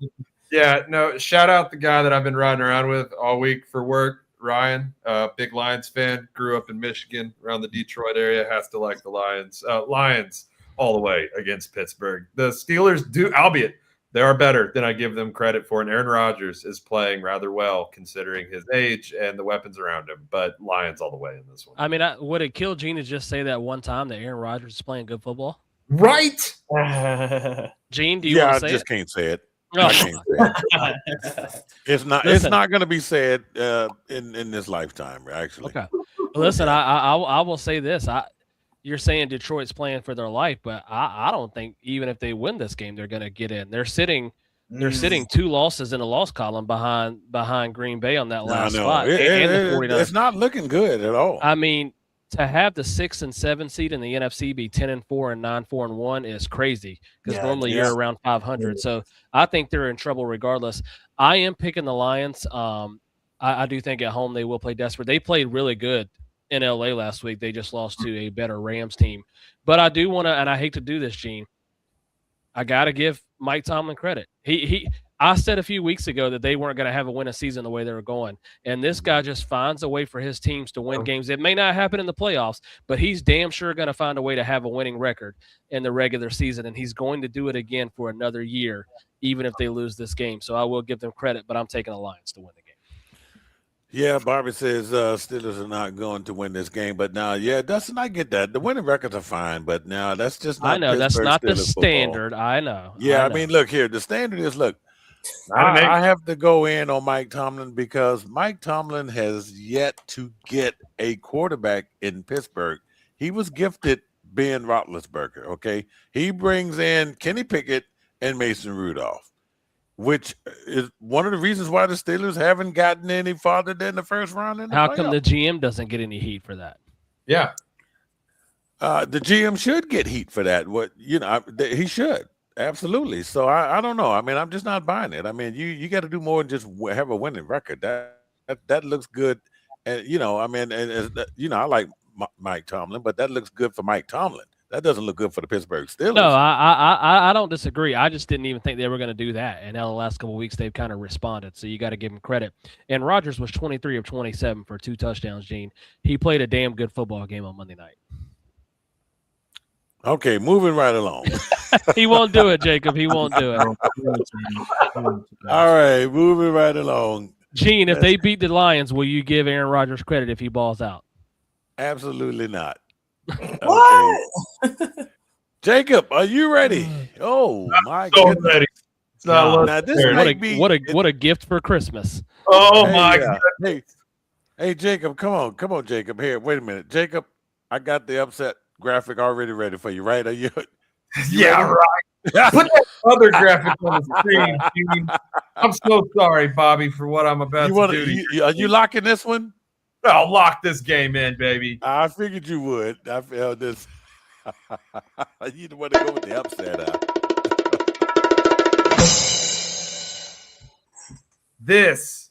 yeah, no, shout out the guy that I've been riding around with all week for work, Ryan, big Lions fan, grew up in Michigan around the Detroit area, has to like the Lions. Lions all the way against Pittsburgh. The Steelers do, albeit they are better than I give them credit for, and Aaron Rodgers is playing rather well considering his age and the weapons around him, but Lions all the way in this one. I mean, would it kill Gene to just say that one time that Aaron Rodgers is playing good football? Right? Gene, do you Yeah, want I to say just it? can't say it. No. I can't say it. It's not. Listen. It's not going to be said in this lifetime. Actually, Okay. Well, listen, I will say this. You're saying Detroit's playing for their life, but I don't think even if they win this game, they're going to get in. They're sitting 2 losses in the loss column behind Green Bay on that last spot. And the 49ers. It's not looking good at all. I mean, to have the 6 and 7 seed in the NFC be 10-4 and 9-4-1 is crazy because normally you're around 500. So I think they're in trouble regardless. I am picking the Lions. I do think at home they will play desperate. They played really good in LA last week. They just lost to a better Rams team. But I do want to, and I hate to do this, Gene, I got to give Mike Tomlin credit. I said a few weeks ago that they weren't going to have a winning season the way they were going. And this guy just finds a way for his teams to win games. It may not happen in the playoffs, but he's damn sure going to find a way to have a winning record in the regular season. And he's going to do it again for another year, even if they lose this game. So I will give them credit, but I'm taking the Lions to win the game. Yeah, Barbie says Steelers are not going to win this game, but now, Dustin, I get that. The winning records are fine, but now that's just not. I know that's not the Steelers standard. football. I know. Yeah, I know. mean, look here. The standard is Not amazing. I have to go in on Mike Tomlin because Mike Tomlin has yet to get a quarterback in Pittsburgh. He was gifted Ben Roethlisberger. Okay, he brings in Kenny Pickett and Mason Rudolph, which is one of the reasons why the Steelers haven't gotten any farther than the first round in the How come playoffs. the GM doesn't get any heat for that? Yeah. The GM should get heat for that. He should. Absolutely. So I don't know. I mean, I'm just not buying it. I mean, you got to do more than just have a winning record. That looks good. And I like Mike Tomlin, but that looks good for Mike Tomlin. That doesn't look good for the Pittsburgh Steelers. No, I don't disagree. I just didn't even think they were going to do that. And now the last couple of weeks they've kind of responded. So you got to give them credit. And Rodgers was 23 of 27 for 2 touchdowns, Gene. He played a damn good football game on Monday night. Okay, moving right along. He won't do it, Jacob. He won't do it. All right, moving right along. Gene, if they beat the Lions, will you give Aaron Rodgers credit if he balls out? Absolutely not. What? Jacob, are you ready? Oh my So goodness. ready. It's not Now this What might be What a gift for Christmas. Oh Hey, my God. Hey, Jacob, come on, Jacob. Here, wait a minute, Jacob. I got the upset graphic already ready for you, right? Are you? Yeah, right. Put that other graphic on the screen, Gene. I'm so sorry, Bobby, for what I'm about to do to you. Are you locking this one? I'll lock this game in, baby. I figured you would. I felt this. You want to go with the upset. This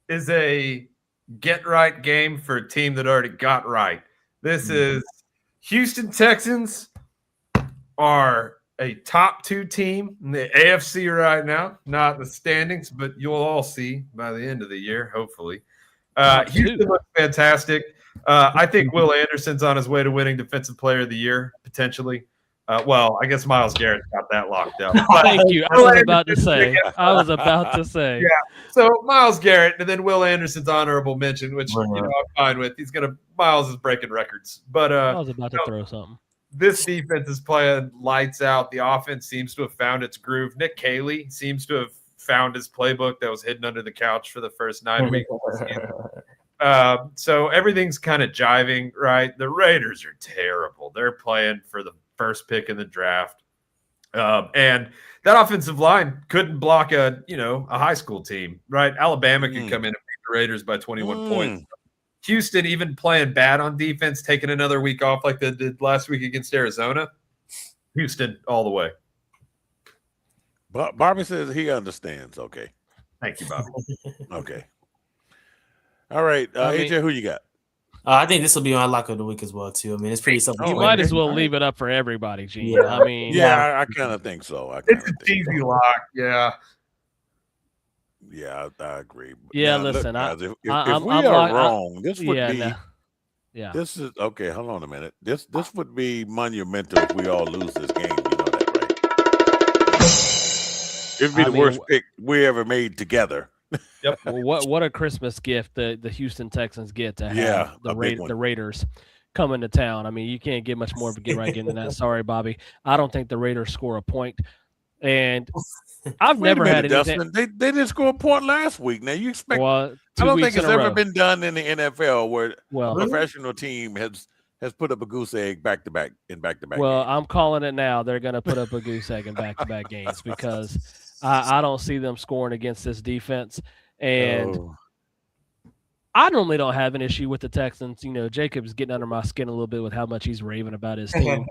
is a get right game for a team that already got right. This is Houston Texans are a top 2 team in the AFC right now, not the standings, but you'll all see by the end of the year, hopefully. Houston looks fantastic. I think Will Anderson's on his way to winning Defensive Player of the Year, potentially. Well, I guess Myles Garrett's got that locked up. Thank you. I was about to say. Yeah. So Myles Garrett, and then Will Anderson's honorable mention, which I'm fine with. Myles is breaking records. But I was about to throw something. This defense is playing lights out. The offense seems to have found its groove. Nick Caley seems to have found his playbook that was hidden under the couch for the first 9 weeks. So everything's kind of jiving, right? The Raiders are terrible. They're playing for the first pick in the draft. And that offensive line couldn't block a high school team, right? Alabama could come in and beat the Raiders by 21 points. Houston, even playing bad on defense, taking another week off like they did last week against Arizona. Houston all the way. Bobby says he understands. Okay. Thank you, Bobby. Okay. All right. AJ, who you got? I think this will be my lock of the week as well, too. I mean, it's pretty simple. You might as well leave it up for everybody, Gene. Yeah. I mean, I kind of think so. It's an easy lock. Yeah. Yeah, I agree. Yeah, now, listen, look, guys, if I'm we are wrong, this would be. Yeah. This is okay. Hold on a minute. This would be monumental if we all lose this game. You know that, right? It'd be the worst pick we ever made together. Yep. Well, what a Christmas gift the Houston Texans get to have the Raiders coming to town. I mean, you can't get much more of a get right than that. Sorry, Bobby. I don't think the Raiders score a point. And I've never had anything. Dustin, they didn't score a point last week. Now you expect? Well, I don't think it's ever been done in the NFL where a professional team has put up a goose egg back to back. Well, I'm calling it now. They're going to put up a goose egg in back-to-back games because I don't see them scoring against this defense. And I normally don't have an issue with the Texans. You know, Jacob's getting under my skin a little bit with how much he's raving about his team.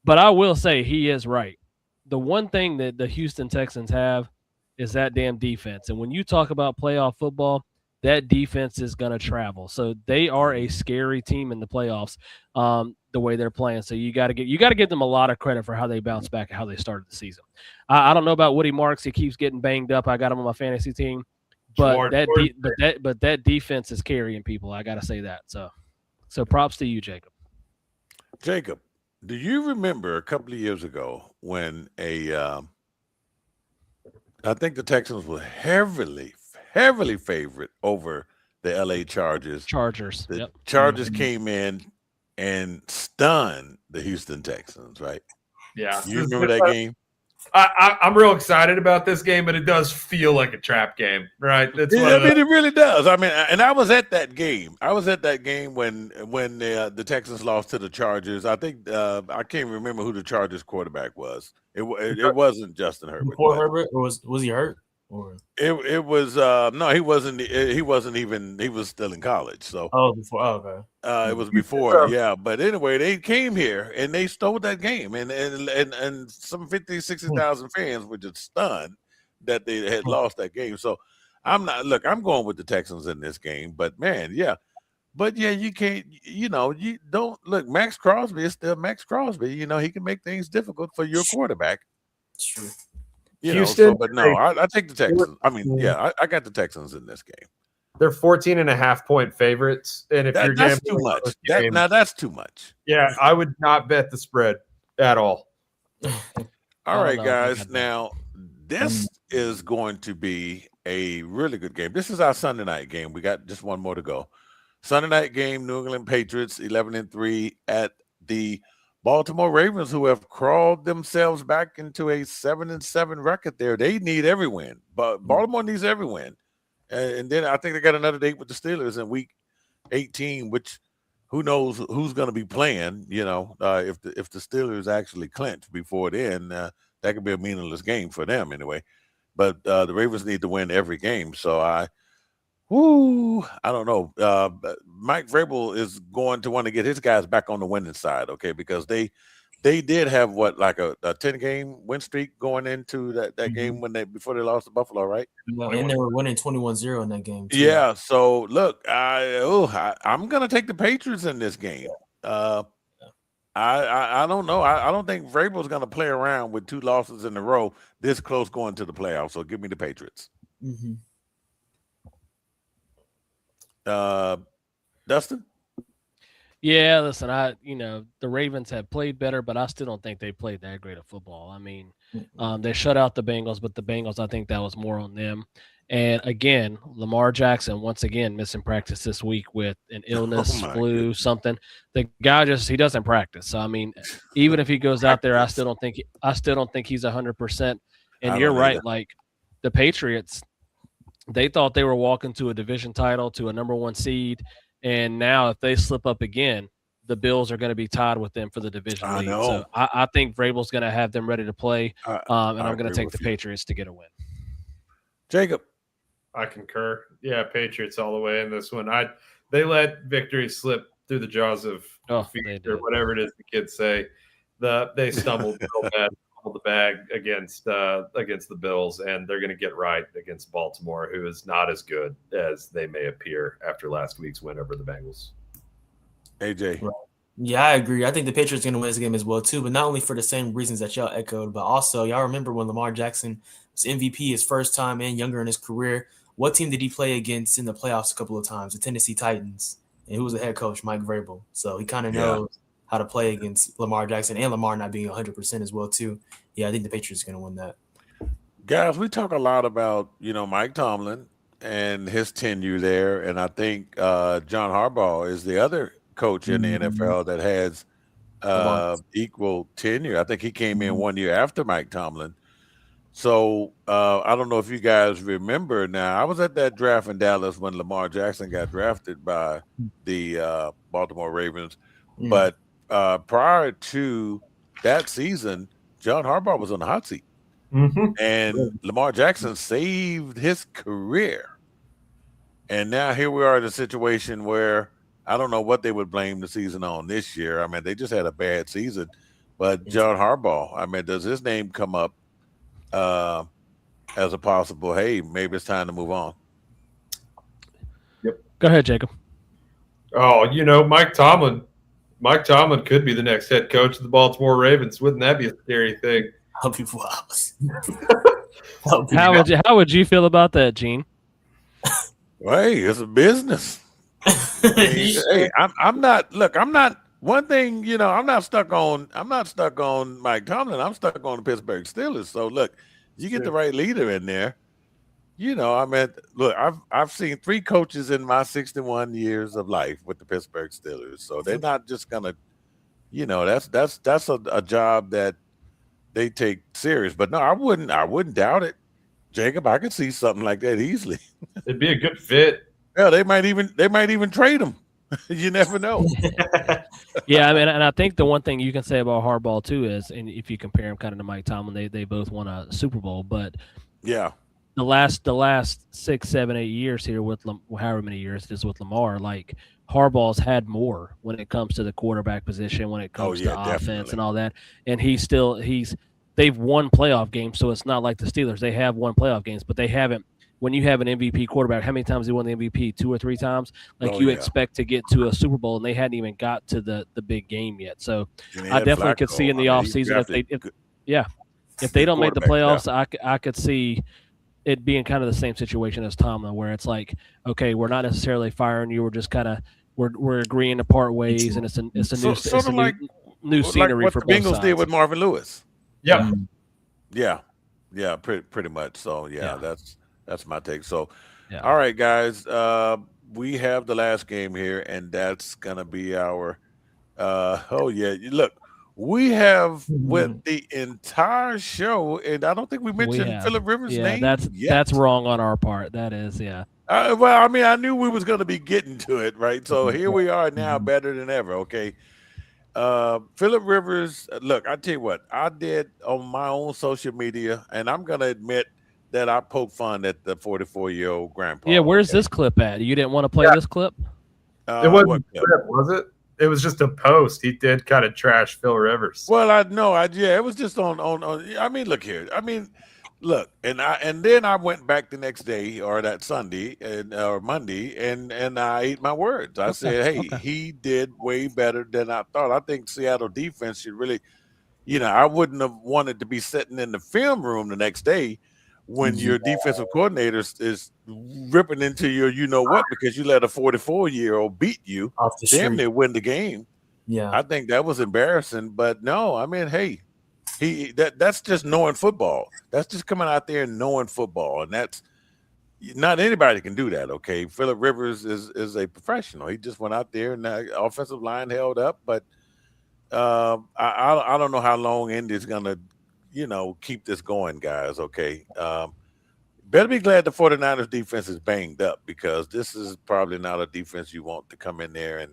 But I will say he is right. The one thing that the Houston Texans have is that damn defense. And when you talk about playoff football, that defense is going to travel. So they are a scary team in the playoffs, the way they're playing. So you got to give them a lot of credit for how they bounce back and how they started the season. I don't know about Woody Marks. He keeps getting banged up. I got him on my fantasy team. But that defense is carrying people. I got to say that. So props to you, Jacob. Jacob, do you remember a couple of years ago when I think the Texans were heavily favored over the LA Chargers. The Chargers came in and stunned the Houston Texans, right? Yeah. You remember that game? I'm real excited about this game, but it does feel like a trap game, right? It really does. I mean, and I was at that game. I was at that game when the Texans lost to the Chargers. I think I can't remember who the Chargers quarterback was. It wasn't Justin Herbert. Before Herbert, or was he hurt? Or it was no, he wasn't. He wasn't even. He was still in college. So before. Okay. It was before. Yeah, but anyway, they came here and they stole that game, and some 50,000-60,000 fans were just stunned that they had lost that game. So I'm going with the Texans in this game, but man, yeah. But yeah, you can't. You don't look. Max Crosby is still Max Crosby. You know, he can make things difficult for your quarterback. It's true. Houston, but no, I take the Texans. I mean, yeah, I got the Texans in this game. They're 14.5-point favorites, and if you're that's too much. That's too much. Yeah, I would not bet the spread at all. All right, guys. Now this is going to be a really good game. This is our Sunday night game. We got just one more to go. Sunday night game: New England Patriots 11-3 at the Baltimore Ravens, who have crawled themselves back into a 7-7 record there. They need every win, but Baltimore needs every win. And then I think they got another date with the Steelers in week 18, which who knows who's going to be playing, if the Steelers actually clinch before then, that could be a meaningless game for them anyway. But the Ravens need to win every game. So I don't know. Mike Vrabel is going to want to get his guys back on the winning side, okay? Because they did have like a 10-game win streak going into that game before they lost to Buffalo, right? And they were winning 21-0 in that game too. Yeah. So look, I'm gonna take the Patriots in this game. I don't know. I don't think Vrabel's going to play around with 2 losses in a row this close going to the playoffs. So give me the Patriots. Mm-hmm. Dustin? Yeah, listen, the Ravens have played better, but I still don't think they played that great of football. I mean, they shut out the Bengals, but the Bengals, I think that was more on them. And again, Lamar Jackson once again missing practice this week with an Oh illness, my flu, goodness. something. The guy he doesn't practice. So I mean, even if he goes out there, Practice. I still don't think he's 100%. And I you're don't either. right, like the Patriots, they thought they were walking to a division title, to a number one seed, and now if they slip up again, the Bills are going to be tied with them for the division I lead. So know. I think Vrabel's going to have them ready to play, and I I'm going to agree take with the you. Patriots to get a win. Jacob. I concur. Yeah, Patriots all the way in this one. They let victory slip through the jaws of defeat, They or did. whatever it is the kids say. They stumbled real bad, fumbled the bag against the Bills, and they're going to get right against Baltimore, who is not as good as they may appear after last week's win over the Bengals. AJ. Right. Yeah, I agree. I think the Patriots are going to win this game as well too, but not only for the same reasons that y'all echoed, but also y'all remember when Lamar Jackson was MVP his first time and younger in his career. What team did he play against in the playoffs a couple of times? The Tennessee Titans, and who was the head coach? Mike Vrabel. So he kind of Yeah. knows how to play against Lamar Jackson, and Lamar not being 100% as well too. Yeah, I think the Patriots are going to win that. Guys, we talk a lot about, Mike Tomlin and his tenure there. And I think John Harbaugh is the other coach in the NFL that has equal tenure. I think he came in 1 year after Mike Tomlin. So I don't know if you guys remember now. I was at that draft in Dallas when Lamar Jackson got drafted by the Baltimore Ravens. But prior to that season, John Harbaugh was on the hot seat. And Lamar Jackson saved his career. And now here we are in a situation where I don't know what they would blame the season on this year. I mean, they just had a bad season. But John Harbaugh, I mean, does his name come up as a possible, hey, maybe it's time to move on? Yep. Go ahead, Jacob. Oh, Mike Tomlin. Mike Tomlin could be the next head coach of the Baltimore Ravens. Wouldn't that be a scary thing? Help people out. How would you feel about that, Gene? Hey, it's a business. Hey, I'm not. Look, I'm not. One thing, I'm not stuck on Mike Tomlin. I'm stuck on the Pittsburgh Steelers. So look, you get the right leader in there. I mean, look, I've seen 3 coaches in my 61 years of life with the Pittsburgh Steelers. So they're not just gonna, that's a job that they take serious. But no, I wouldn't doubt it. Jacob, I could see something like that easily. It'd be a good fit. Yeah, they might even trade him. You never know. Yeah, I mean, and I think the one thing you can say about Harbaugh too is, and if you compare him kind of to Mike Tomlin, they both won a Super Bowl, but yeah, the last 6, 7, 8 years here with however many years it is with Lamar, like Harbaugh's had more when it comes to the quarterback position, when it comes to offense definitely. and all that, and they've won playoff games, so it's not like the Steelers. They have won playoff games, but they haven't. When you have an MVP quarterback, how many times he won the MVP? 2 or 3 times. Like expect to get to a Super Bowl, and they hadn't even got to the big game yet. So I definitely could see in the offseason if they don't make the playoffs, I could see it being kind of the same situation as Tomlin, where it's like, okay, we're not necessarily firing you, we're just kind of we're agreeing to part ways, and it's a new scenery what for the both Bengals sides. did with Marvin Lewis. Yeah. Yeah, pretty much. So that's my take. So, Yeah. All right, guys, we have the last game here, and that's gonna be our. Look, we have went the entire show, and I don't think we mentioned Phillip Rivers' name. That's wrong on our part. That is, yeah. Well, I mean, I knew we was going to be getting to it, right? So here we are now, better than ever. Okay, Phillip Rivers. Look, I tell you what, I did on my own social media, and I'm going to admit that I poked fun at the 44-year-old grandpa. Yeah, where's this clip at? You didn't want to play this clip? It wasn't a clip, was it? It was just a post. He did kind of trash Phil Rivers. Well, it was just on. I mean, look here. I mean, look, and then I went back the next day or that Sunday or Monday, and I ate my words. I said, hey, Okay. he did way better than I thought. I think Seattle defense should really, I wouldn't have wanted to be sitting in the film room the next day when Yeah, your defensive coordinator is ripping into your you know what because you let a 44-year-old beat you, off the damn street. near win the game. Yeah. I think that was embarrassing, but no, I mean, hey, that's just knowing football. That's just coming out there and knowing football, and that's not anybody can do that. Okay, Philip Rivers is a professional. He just went out there and the offensive line held up, but I don't know how long Indy's gonna keep this going, guys. Okay, better be glad the 49ers defense is banged up because this is probably not a defense you want to come in there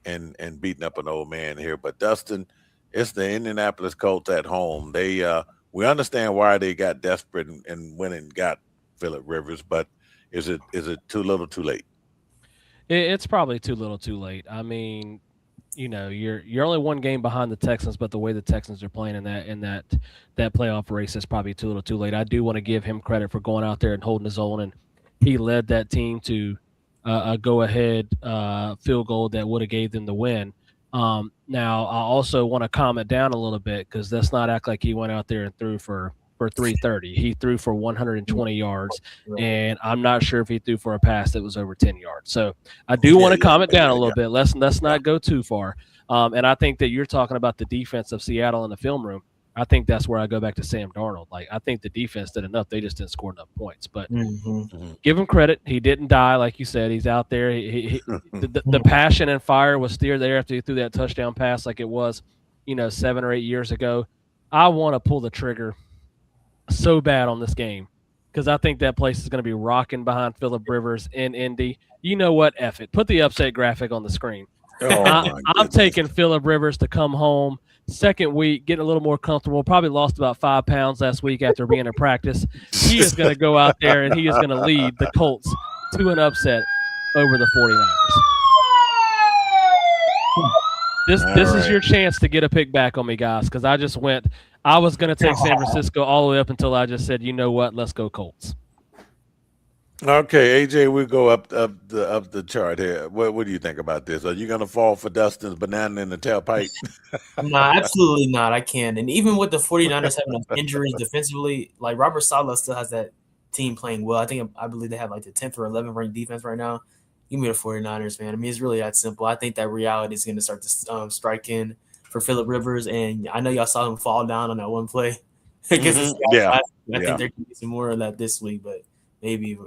and beating up an old man here. But Dustin, it's the Indianapolis Colts at home. We understand why they got desperate and went and got Philip Rivers, but is it too little, too late? It's probably too little, too late. I mean, you're only one game behind the Texans, but the way the Texans are playing in that playoff race is probably too little, too late. I do want to give him credit for going out there and holding his own, and he led that team to a go ahead field goal that would have gave them the win. Now, I also want to calm it down a little bit because let's not act like he went out there and threw for 330. He threw for 120 yards, and I'm not sure if he threw for a pass that was over 10 yards. So I do want to calm it down a little bit. Let's not go too far. And I think that you're talking about the defense of Seattle in the film room. I think that's where I go back to Sam Darnold. Like, I think the defense did enough. They just didn't score enough points. But give him credit. He didn't die, like you said. He's out there. The passion and fire was still there after he threw that touchdown pass like it was, 7 or 8 years ago. I want to pull the trigger so bad on this game because I think that place is going to be rocking behind Philip Rivers in Indy. You know what? F it. Put the upset graphic on the screen. I'm taking Philip Rivers to come home second week, getting a little more comfortable. Probably lost about 5 pounds last week after being in practice. He is going to go out there and he is going to lead the Colts to an upset over the 49ers. This is your chance to get a pick back on me, guys, because I was going to take San Francisco all the way up until I just said, you know what, let's go Colts. Okay, AJ, we'll go up the chart here. What do you think about this? Are you going to fall for Dustin's banana in the tailpipe? No, absolutely not. I can't. And even with the 49ers having injuries defensively, like Robert Saleh still has that team playing well. I believe they have like the 10th or 11th ranked defense right now. Give me the 49ers, man. I mean, it's really that simple. I think that reality is going to start to strike in for Philip Rivers. And I know y'all saw him fall down on that one play against the Seahawks. I think they're going to get some more of that this week, but maybe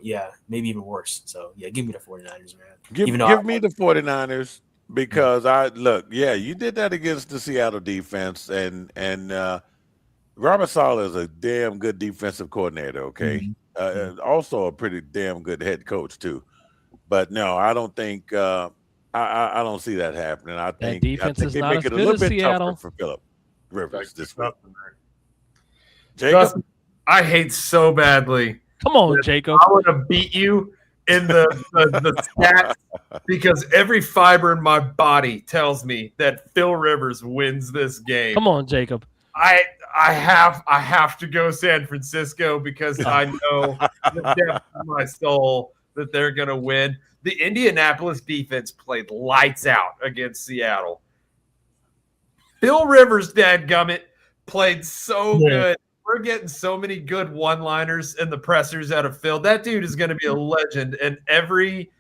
even worse. So, give me the 49ers, man. Give me the 49ers because you did that against the Seattle defense, and Robert Saleh is a damn good defensive coordinator, okay? Also a pretty damn good head coach, too. But no, I don't think I don't see that happening. I think they make it a little bit tougher for Philip Rivers this week. Jacob, I hate so badly. Come on, Jacob. I want to beat you in the stats because every fiber in my body tells me that Phil Rivers wins this game. Come on, Jacob. I have to go San Francisco because I know the depth of my soul that they're going to win. The Indianapolis defense played lights out against Seattle. Phil Rivers, dadgummit, played so good. We're getting so many good one-liners and the pressers out of Phil. That dude is going to be a legend in every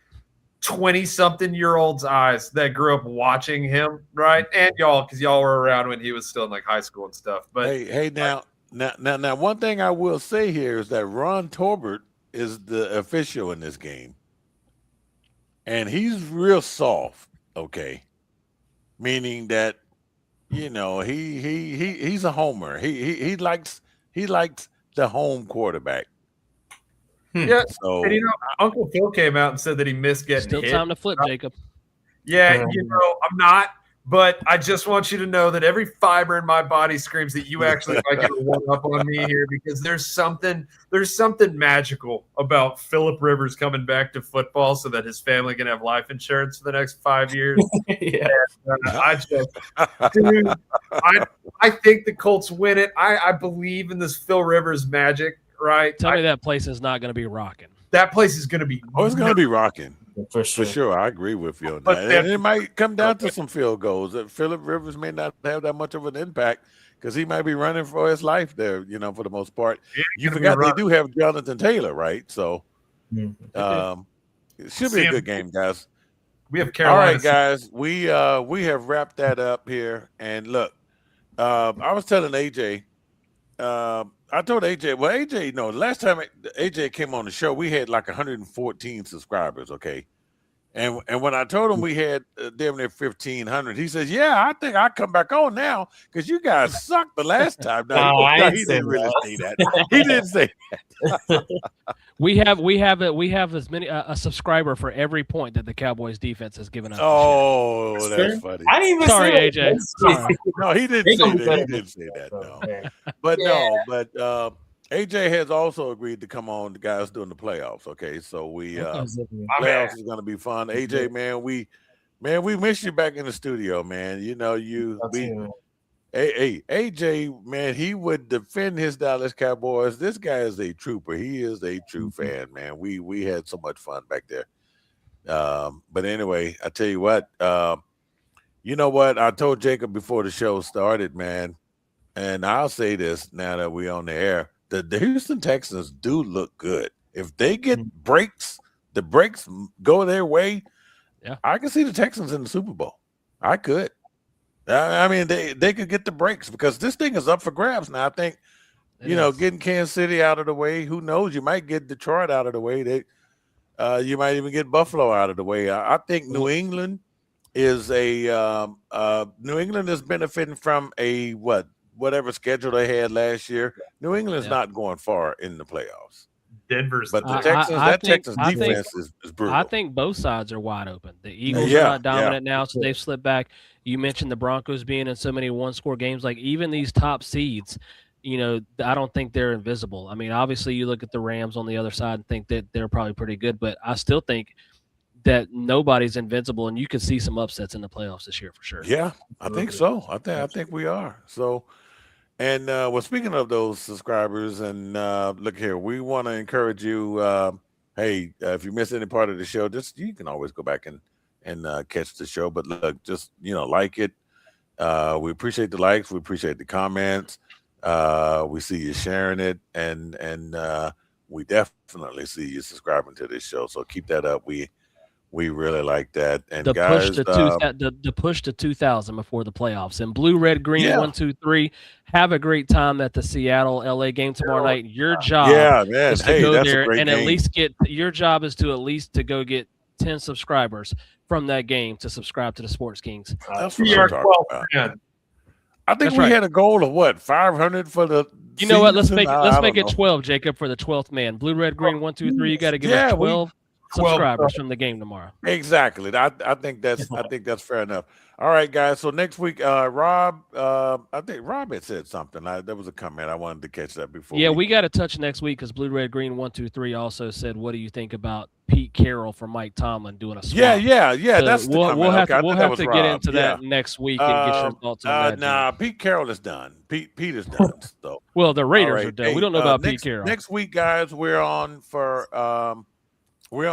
20-something-year-old's eyes that grew up watching him, right? And y'all, because y'all were around when he was still in like high school and stuff. But hey, now, one thing I will say here is that Ron Torbert is the official in this game, and he's real soft. Okay, meaning that he's a homer. He likes the home quarterback. Yeah. So and Uncle Phil came out and said that he missed getting Still hit. time to flip, Jacob. Yeah, I'm not. But I just want you to know that every fiber in my body screams that you actually might get a one up on me here because there's something magical about Philip Rivers coming back to football so that his family can have life insurance for the next 5 years. I think the Colts win it. I believe in this Phil Rivers magic. right? Tell me that place is not going to be rocking. That place is going to be. Oh, it's going to be rocking. For sure. For sure. I agree with you on But that. And it might come down to some field goals. Phillip Rivers may not have that much of an impact because he might be running for his life there, for the most part. You forgot they do have Jonathan Taylor, right? So it should be a good game, guys. We have Carolina. All right, guys. We have wrapped that up here. And look, I was telling AJ, I told AJ, well, AJ, last time AJ came on the show, we had like 114 subscribers, okay? And when I told him we had damn near 1,500, he says, yeah, I think I'll come back on now because you guys sucked the last time. No, he didn't really say that. He didn't say that. We have as many a subscriber for every point that the Cowboys defense has given us. Oh, that's funny. I didn't even Sorry, say AJ. Sorry. No, he didn't say that. He didn't say that. No, but AJ has also agreed to come on, the guys doing the playoffs. Okay, so we playoffs is going to be fun. AJ, man, we miss you back in the studio, man. AJ, man, he would defend his Dallas Cowboys. This guy is a trooper. He is a true fan, man. We had so much fun back there. But anyway, I tell you what, you know what? I told Jacob before the show started, man, and I'll say this now that we're on the air. The Houston Texans do look good. If they get breaks, the breaks go their way, I can see the Texans in the Super Bowl. I could. I mean, they could get the breaks because this thing is up for grabs now. I think, getting Kansas City out of the way, who knows? You might get Detroit out of the way. You might even get Buffalo out of the way. I think New England is New England is benefiting from whatever schedule they had last year. New England's not going far in the playoffs. Denver's, but the Texans, Texans defense is brutal. I think both sides are wide open. The Eagles are not dominant now, so they've slipped back. You mentioned the Broncos being in so many one-score games. Like even these top seeds, I don't think they're invisible. I mean, obviously you look at the Rams on the other side and think that they're probably pretty good, but I still think that nobody's invincible, and you can see some upsets in the playoffs this year for sure. Yeah, I think so. I think we are. So. And speaking of those subscribers, and look here, we want to encourage you. Hey, if you miss any part of the show, you can always go back and catch the show. But look, just like it. We appreciate the likes, we appreciate the comments. We see you sharing it, and we definitely see you subscribing to this show. So keep that up. We really like that. And the guys, push to 2,000 before the playoffs. And blue, red, green, 1, 2, 3. Have a great time at the Seattle-LA game tomorrow night. Your job is to go there and at least get your job is to at least to go get 10 subscribers from that game to subscribe to the Sports Kings. That's what I'm talking about. I think we had a goal of 500 for the. You know what? Let's make it 12, Jacob, for the 12th man. Blue, red, green, 1, 2, 3. You got to give us 12. Subscribers from the game tomorrow. Exactly. I think that's fair enough. All right, guys. So next week, Rob, I think Rob had said something. There was a comment. I wanted to catch that before. Yeah, we got to touch next week because Blue, Red, Green 1, 2, 3 also said, "What do you think about Pete Carroll for Mike Tomlin doing a swap?" Yeah. So that's the comment. We'll have to get into that next week and get your thoughts on that. Nah, Pete Carroll is done. Pete is done. So well, the Raiders are done. We don't know about Pete Carroll. Next week, guys, we're on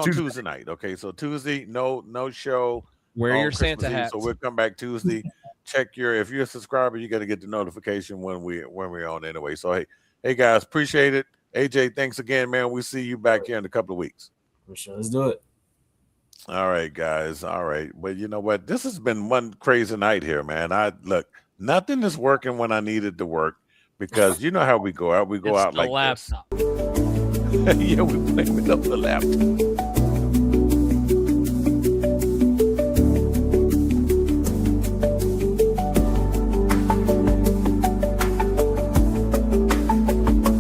Tuesday night. Okay, so Tuesday, no show. Wear your Santa hat. So we'll come back Tuesday. Check if you're a subscriber, you got to get the notification when we're on anyway. So hey guys, appreciate it. AJ, thanks again, man. We'll see you back here in a couple of weeks. For sure, let's do it. All right, guys. All right, but you know what? This has been one crazy night here, man. Nothing is working when I need it to work because you know how we go out. We go out like laptop. Yeah, we blame it on the laptop.